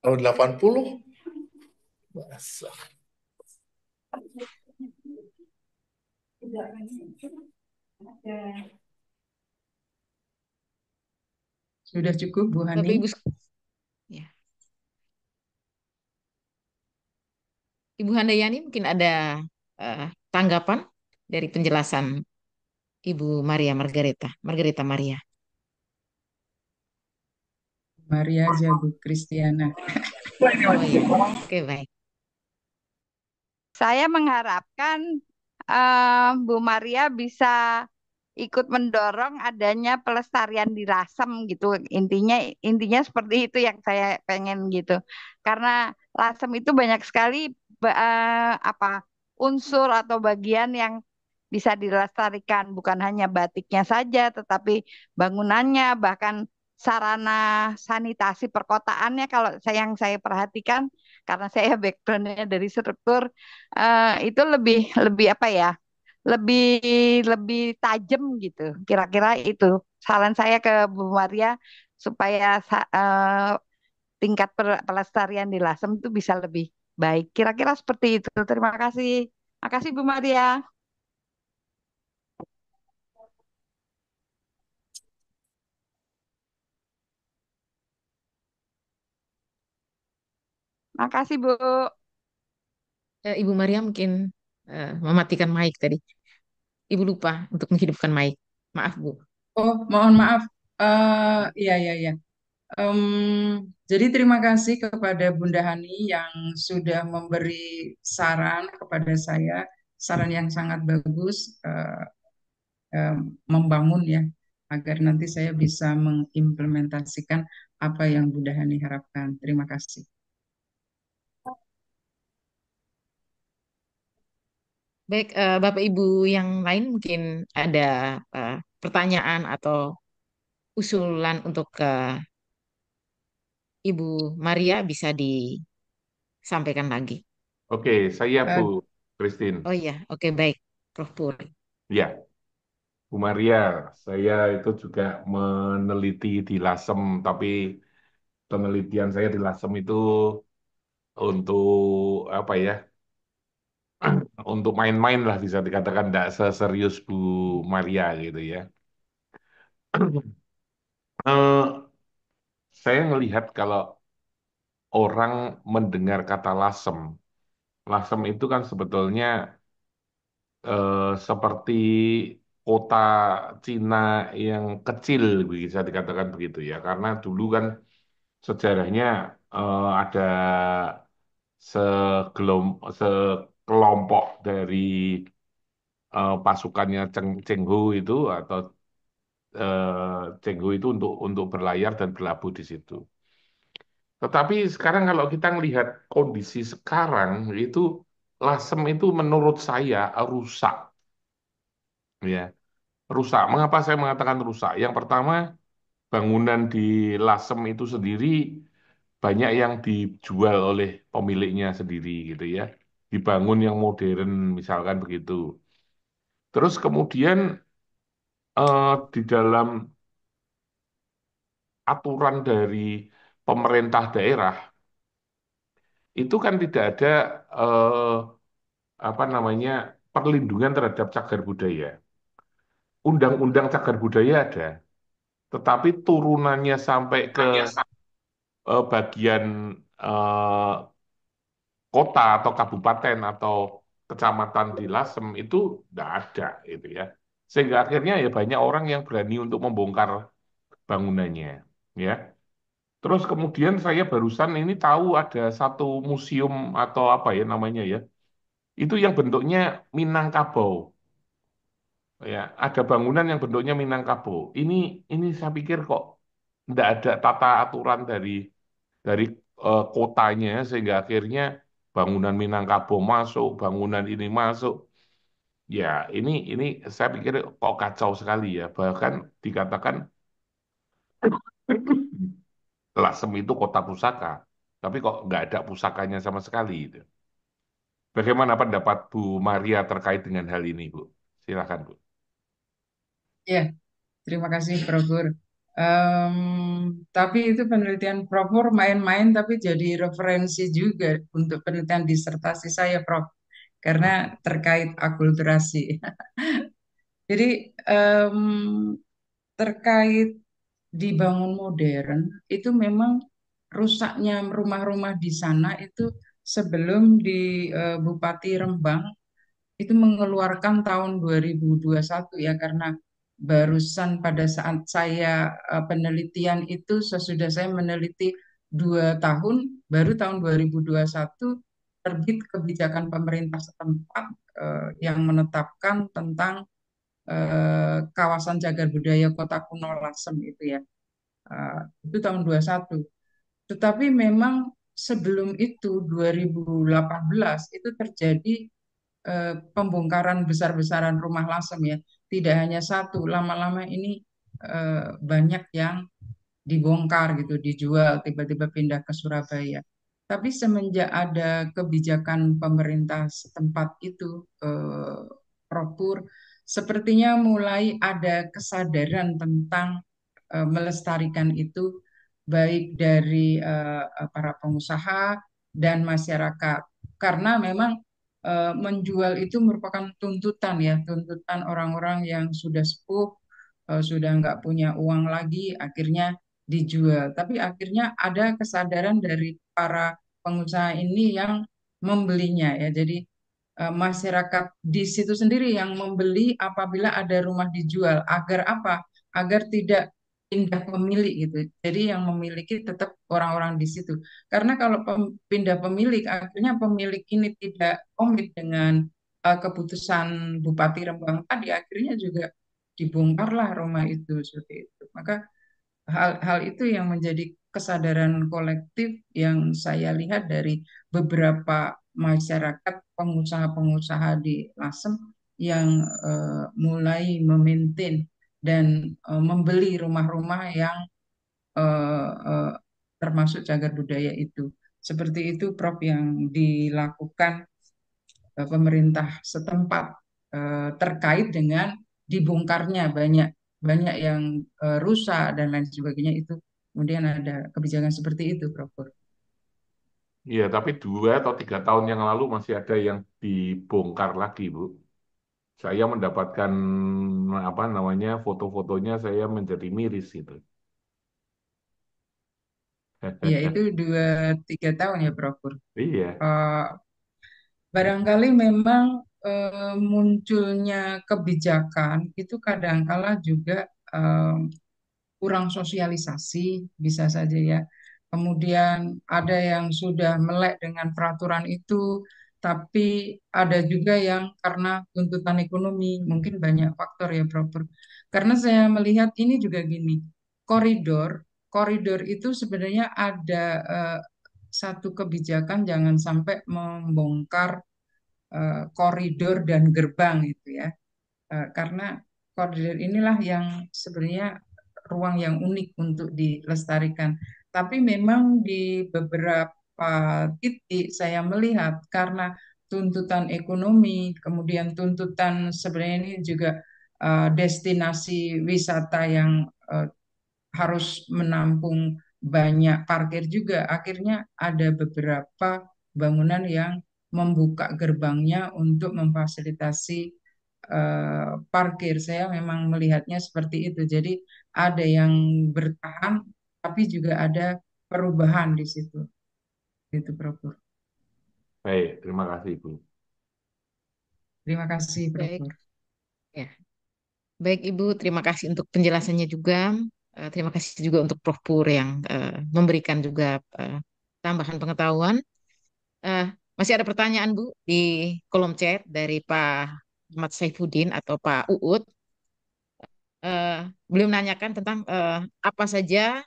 Tahun 80. Bahasa. Sudah cukup Bu Bapak Hani? Ibu, ya. Ibu Handayani mungkin ada tanggapan dari penjelasan Ibu Maria Margareta Maria. Maria aja Bu Kristiana. Oh iya, oke baik. Saya mengharapkan Bu Maria bisa ikut mendorong adanya pelestarian di Lasem gitu. Intinya seperti itu yang saya pengen gitu. Karena Lasem itu banyak sekali apa unsur atau bagian yang bisa dilestarikan, bukan hanya batiknya saja, tetapi bangunannya, bahkan sarana sanitasi perkotaannya kalau yang saya perhatikan karena saya backgroundnya dari struktur itu lebih lebih apa ya lebih lebih tajam gitu. Kira-kira itu saran saya ke Bu Maria supaya tingkat pelestarian di Lasem itu bisa lebih baik. Kira-kira seperti itu. Terima kasih. Makasih Bu Maria. Makasih Bu. Ibu Maria mungkin mematikan mic tadi. Ibu lupa untuk menghidupkan mic. Maaf Bu. Oh, mohon maaf. Iya, iya, iya. Em, jadi terima kasih kepada Bunda Hani yang sudah memberi saran kepada saya, saran yang sangat bagus, membangun ya, agar nanti saya bisa mengimplementasikan apa yang Bunda Hani harapkan. Terima kasih. Baik, Bapak Ibu yang lain mungkin ada pertanyaan atau usulan untuk Ibu Maria bisa disampaikan lagi. Oke, saya Bu Eh, Christine. Oh iya, oke baik, Prof. Puri. Ya, Bu Maria, saya itu juga meneliti di Lasem, tapi penelitian saya di Lasem itu untuk apa ya? untuk main-main lah bisa dikatakan tidak seserius Bu Maria gitu ya. Eh, saya melihat kalau orang mendengar kata lasem, lasem itu kan sebetulnya seperti kota Cina yang kecil bisa dikatakan begitu ya. Karena dulu kan sejarahnya ada sekelompok dari pasukannya Cheng Ho itu atau Cheng Ho itu untuk berlayar dan berlabuh di situ. Tetapi sekarang kalau kita melihat kondisi sekarang itu Lasem itu menurut saya rusak ya. Rusak. Mengapa saya mengatakan rusak? Yang pertama, bangunan di Lasem itu sendiri banyak yang dijual oleh pemiliknya sendiri gitu ya. Dibangun yang modern misalkan begitu. Terus kemudian di dalam aturan dari pemerintah daerah itu kan tidak ada eh, apa namanya perlindungan terhadap cagar budaya. Undang-undang cagar budaya ada, tetapi turunannya sampai ke bagian eh, kota atau kabupaten atau kecamatan di Lasem itu tidak ada itu ya. Sehingga akhirnya ya banyak orang yang berani untuk membongkar bangunannya ya. Terus kemudian saya barusan ini tahu ada satu museum atau apa ya namanya ya. Itu yang bentuknya Minangkabau. Ya, ada bangunan yang bentuknya Minangkabau. Ini saya pikir kok tidak ada tata aturan dari kotanya sehingga akhirnya bangunan Minangkabau masuk, bangunan ini masuk. Ya, ini saya pikir kok kacau sekali ya. Bahkan dikatakan Lasem itu kota pusaka, tapi kok nggak ada pusakanya sama sekali itu. Bagaimana pendapat Bu Maria terkait dengan hal ini, Bu? Silakan, Bu. Ya, terima kasih Prof. Pur. Em, tapi itu penelitian Prof. Pur main-main tapi jadi referensi juga untuk penelitian disertasi saya, Prof. Karena terkait akulturasi. Jadi em, terkait dibangun modern itu memang rusaknya rumah-rumah di sana itu sebelum di Bupati Rembang itu mengeluarkan tahun 2021 ya karena barusan pada saat saya penelitian itu sesudah saya meneliti 2 tahun baru tahun 2021 terbit kebijakan pemerintah setempat yang menetapkan tentang kawasan cagar budaya Kota Kuno Lasem itu ya. Itu tahun 21. Tetapi memang sebelum itu 2018 itu terjadi pembongkaran besar-besaran rumah lasem ya. Tidak hanya satu, lama-lama ini banyak yang dibongkar gitu, dijual, tiba-tiba pindah ke Surabaya. Tapi semenjak ada kebijakan pemerintah setempat itu, Prof. Pur, sepertinya mulai ada kesadaran tentang melestarikan itu, baik dari para pengusaha dan masyarakat. Karena memang menjual itu merupakan tuntutan ya, tuntutan orang-orang yang sudah sepuh, sudah nggak punya uang lagi, akhirnya dijual. Tapi akhirnya ada kesadaran dari para pengusaha ini yang membelinya ya. Jadi masyarakat di situ sendiri yang membeli apabila ada rumah dijual. Agar apa? Agar tidak pindah pemilik gitu. Jadi yang memiliki tetap orang-orang di situ. Karena kalau pindah pemilik, akhirnya pemilik ini tidak komit dengan keputusan Bupati Rembang tadi, akhirnya juga dibongkarlah rumah itu seperti itu. Maka hal itu yang menjadi kesadaran kolektif yang saya lihat dari beberapa masyarakat pengusaha-pengusaha di Lasem yang mulai memaintain dan membeli rumah-rumah yang eh, eh, termasuk cagar budaya itu. Seperti itu, Prof, yang dilakukan pemerintah setempat terkait dengan dibongkarnya banyak banyak yang rusak dan lain sebagainya itu. Kemudian ada kebijakan seperti itu, Prof. Iya, tapi 2 atau 3 tahun yang lalu masih ada yang dibongkar lagi, Bu. Saya mendapatkan apa namanya foto-fotonya, saya menjadi miris itu. Ya, itu 2-3 tahun ya, Prof. Iya, Eh, Barangkali memang munculnya kebijakan itu kadangkala juga eh, kurang sosialisasi, bisa saja ya. Kemudian ada yang sudah melek dengan peraturan itu, tapi ada juga yang karena tuntutan ekonomi, mungkin banyak faktor ya, Prof. Karena saya melihat ini juga gini, koridor, koridor itu sebenarnya ada satu kebijakan jangan sampai membongkar koridor dan gerbang itu ya. Karena koridor inilah yang sebenarnya ruang yang unik untuk dilestarikan. Tapi memang di beberapa titik saya melihat karena tuntutan ekonomi, kemudian tuntutan sebenarnya ini juga destinasi wisata yang eh, harus menampung banyak parkir juga. Akhirnya ada beberapa bangunan yang membuka gerbangnya untuk memfasilitasi parkir. Saya memang melihatnya seperti itu. Jadi ada yang bertahan, tapi juga ada perubahan di situ. Gitu, Prof. baik. Terima kasih, Bu. Terima kasih, Prof. Baik, ya. Baik Ibu, terima kasih untuk penjelasannya juga. Terima kasih juga untuk Prof. Pur yang memberikan juga tambahan pengetahuan. Eh, Masih ada pertanyaan Bu di kolom chat dari Pak Ahmad Saifuddin atau Pak Uut. Eh, Beliau menanyakan tentang apa saja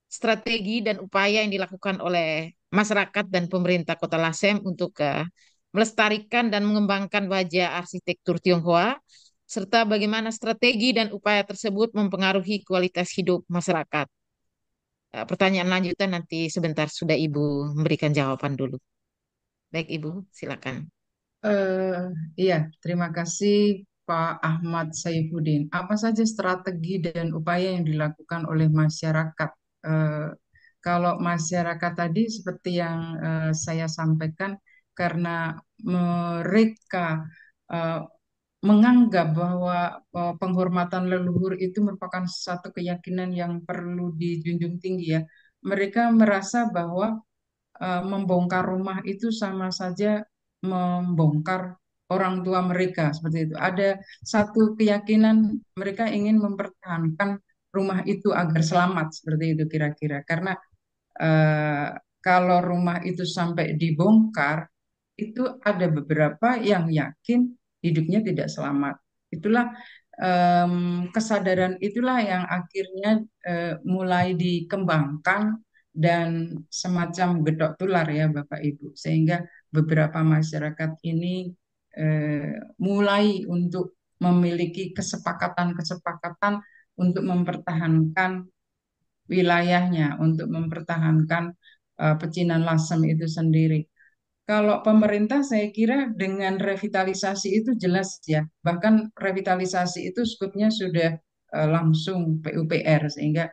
strategi dan upaya yang dilakukan oleh masyarakat dan pemerintah Kota Lasem untuk melestarikan dan mengembangkan wajah arsitektur Tionghoa, serta bagaimana strategi dan upaya tersebut mempengaruhi kualitas hidup masyarakat. Pertanyaan lanjutan nanti sebentar sudah Ibu memberikan jawaban dulu. Baik Ibu, silakan. Eh, iya, terima kasih Pak Ahmad Saifuddin. Apa saja strategi dan upaya yang dilakukan oleh masyarakat? Eh, Kalau masyarakat tadi seperti yang saya sampaikan, karena mereka eh, menganggap bahwa penghormatan leluhur itu merupakan satu keyakinan yang perlu dijunjung tinggi ya. Mereka merasa bahwa membongkar rumah itu sama saja membongkar orang tua mereka seperti itu. Ada satu keyakinan mereka ingin mempertahankan rumah itu agar selamat seperti itu kira-kira. Karena eh, kalau rumah itu sampai dibongkar, itu ada beberapa yang yakin hidupnya tidak selamat. Itulah kesadaran itulah yang akhirnya mulai dikembangkan dan semacam gedok tular ya Bapak Ibu, sehingga beberapa masyarakat ini mulai untuk memiliki kesepakatan-kesepakatan untuk mempertahankan wilayahnya, untuk mempertahankan pecinan lasem itu sendiri. Kalau pemerintah saya kira dengan revitalisasi itu jelas ya, bahkan revitalisasi itu skupnya sudah langsung PUPR sehingga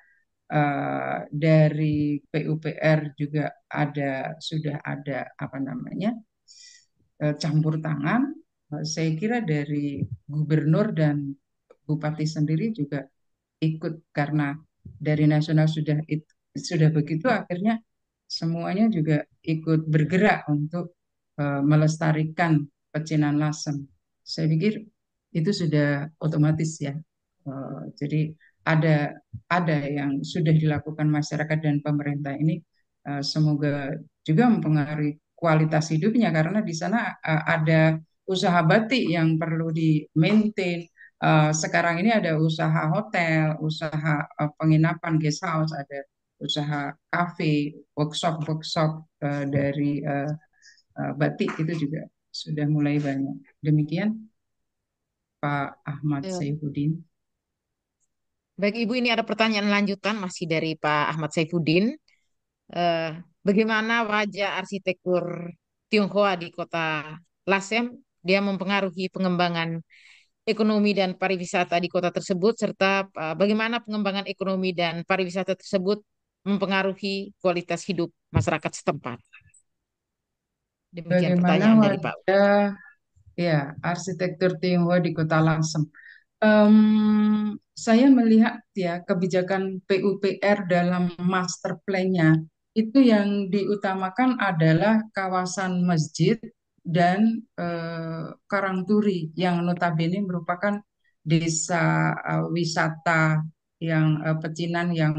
dari PUPR juga sudah ada apa namanya campur tangan. Saya kira dari gubernur dan bupati sendiri juga ikut karena dari nasional sudah begitu akhirnya semuanya juga ikut bergerak untuk melestarikan pecinan lasem. Saya pikir itu sudah otomatis ya. Jadi ada ada yang sudah dilakukan masyarakat dan pemerintah ini semoga juga mempengaruhi kualitas hidupnya karena di sana ada usaha batik yang perlu di maintain. Sekarang ini ada usaha hotel, usaha penginapan guest house, ada usaha kafe, workshop-workshop dari batik itu juga sudah mulai banyak. Demikian Pak Ahmad Ya. Saifuddin. Baik Ibu, ini ada pertanyaan lanjutan masih dari Pak Ahmad Saifuddin. Eh, Bagaimana wajah arsitektur Tionghoa di kota Lasem dia mempengaruhi pengembangan ekonomi dan pariwisata di kota tersebut serta bagaimana pengembangan ekonomi dan pariwisata tersebut mempengaruhi kualitas hidup masyarakat setempat. Demikian Bagaimana pertanyaan dari Pak. wajah ya arsitektur Tionghoa di Kota Lasem? Saya melihat ya kebijakan PUPR dalam master plan-nya itu yang diutamakan adalah kawasan masjid dan Karangturi yang notabene merupakan desa wisata yang pecinan yang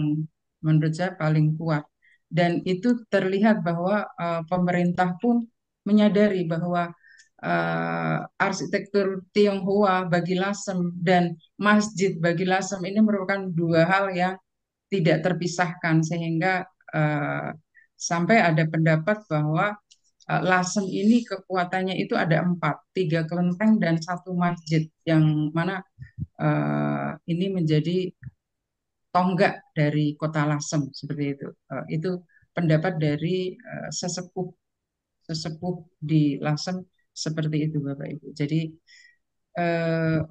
menurut saya paling kuat. Dan itu terlihat bahwa pemerintah pun menyadari bahwa arsitektur Tionghoa bagi Lasem dan masjid bagi Lasem ini merupakan dua hal yang tidak terpisahkan sehingga eh, sampai ada pendapat bahwa Lasem ini kekuatannya itu ada empat, tiga kelenteng dan satu masjid yang mana ini menjadi tonggak dari kota Lasem seperti itu. Itu pendapat dari sesepuh sesepuh di Lasem seperti itu Bapak Ibu. Jadi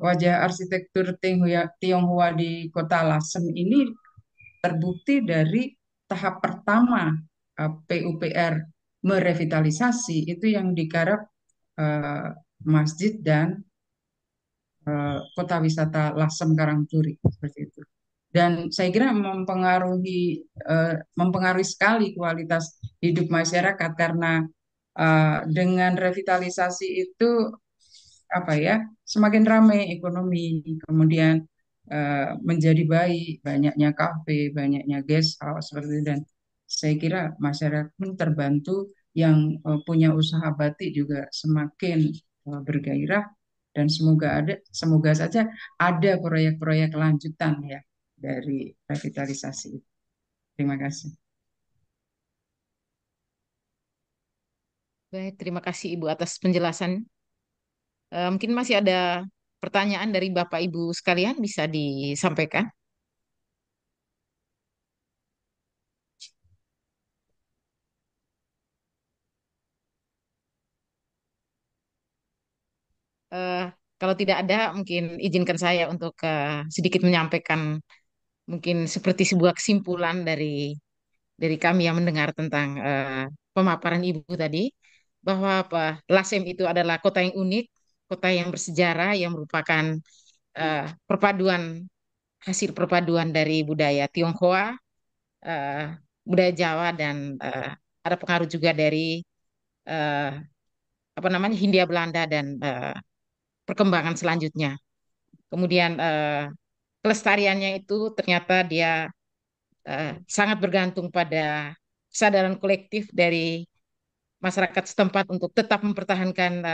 wajah arsitektur Tionghoa di kota Lasem ini terbukti dari tahap pertama PUPR merevitalisasi itu yang digarap eh, masjid dan kota wisata Lasem Karangturi seperti itu. Dan saya kira mempengaruhi sekali kualitas hidup masyarakat karena dengan revitalisasi itu apa ya semakin ramai ekonomi, kemudian menjadi baik, banyaknya kafe, banyaknya guest house seperti itu. Dan saya kira masyarakat pun terbantu yang punya usaha batik juga semakin bergairah dan semoga saja ada proyek-proyek lanjutan ya dari revitalisasi itu. Terima kasih. Baik, terima kasih Ibu atas penjelasan. Mungkin masih ada pertanyaan dari Bapak Ibu sekalian bisa disampaikan. Eh, Kalau tidak ada, mungkin izinkan saya untuk sedikit menyampaikan mungkin seperti sebuah kesimpulan dari kami yang mendengar tentang pemaparan Ibu tadi, bahwa apa, Lasem itu adalah kota yang unik, kota yang bersejarah, yang merupakan perpaduan hasil perpaduan dari budaya Tionghoa, eh, budaya Jawa, dan ada pengaruh juga dari eh, apa namanya Hindia Belanda dan perkembangan selanjutnya. Kemudian kelestariannya itu ternyata dia sangat bergantung pada kesadaran kolektif dari masyarakat setempat untuk tetap mempertahankan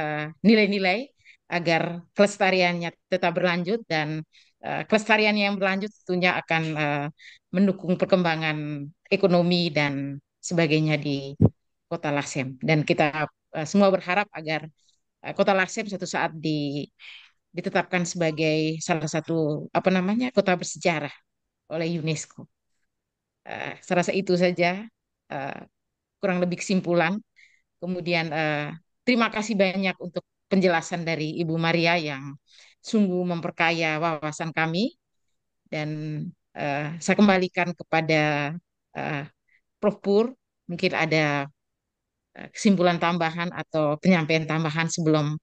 nilai-nilai agar kelestariannya tetap berlanjut, dan kelestarian yang berlanjut tentunya akan mendukung perkembangan ekonomi dan sebagainya di Kota Lasem. Dan kita semua berharap agar Kota Lasem suatu saat ditetapkan sebagai salah satu apa namanya kota bersejarah oleh UNESCO. Saya rasa itu saja eh, kurang lebih kesimpulan. Kemudian terima kasih banyak untuk penjelasan dari Ibu Maria yang sungguh memperkaya wawasan kami, dan saya kembalikan kepada eh, Prof. Pur, mungkin ada kesimpulan tambahan atau penyampaian tambahan sebelum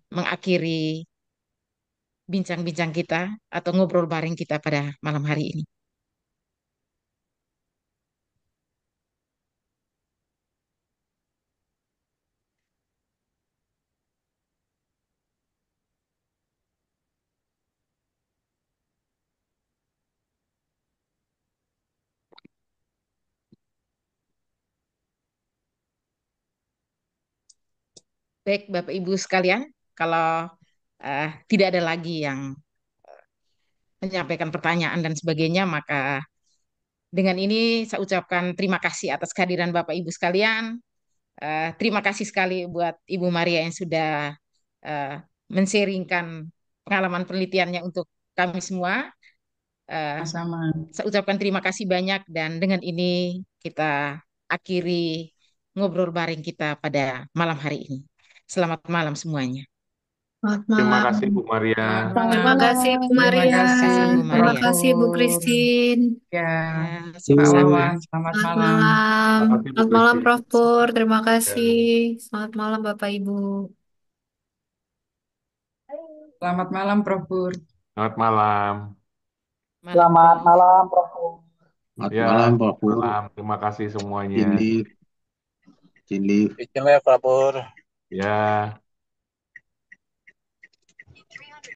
mengakhiri bincang-bincang kita atau ngobrol bareng kita pada malam hari ini. Baik, Bapak Ibu sekalian, kalau tidak ada lagi yang menyampaikan pertanyaan dan sebagainya, maka dengan ini saya ucapkan terima kasih atas kehadiran Bapak Ibu sekalian. Terima kasih sekali buat Ibu Maria yang sudah eh, men-sharingkan pengalaman penelitiannya untuk kami semua. Sama. Saya ucapkan terima kasih banyak, dan dengan ini kita akhiri ngobrol bareng kita pada malam hari ini. Selamat malam semuanya. Selamat Terima malam. kasih Bu Maria. Selamat Terima malam. kasih Bu Terima Maria. kasih Bu Terima Maria. kasih Bu Prof. Christine. Ya, Ya, Pak sama-sama. Wawan, selamat Selamat malam. malam. Terima kasih Bu Selamat malam Kristi. Prof Pur. Terima Ya. kasih. Selamat malam Bapak Ibu. Selamat malam, Prof. Pur. Selamat malam. Malam, Selamat Prof. malam, Prof. Selamat Ya, malam, Pak Pur. malam. Terima kasih semuanya. Cinlif, Cinlif. Bikin live, Pak Pur. Ya.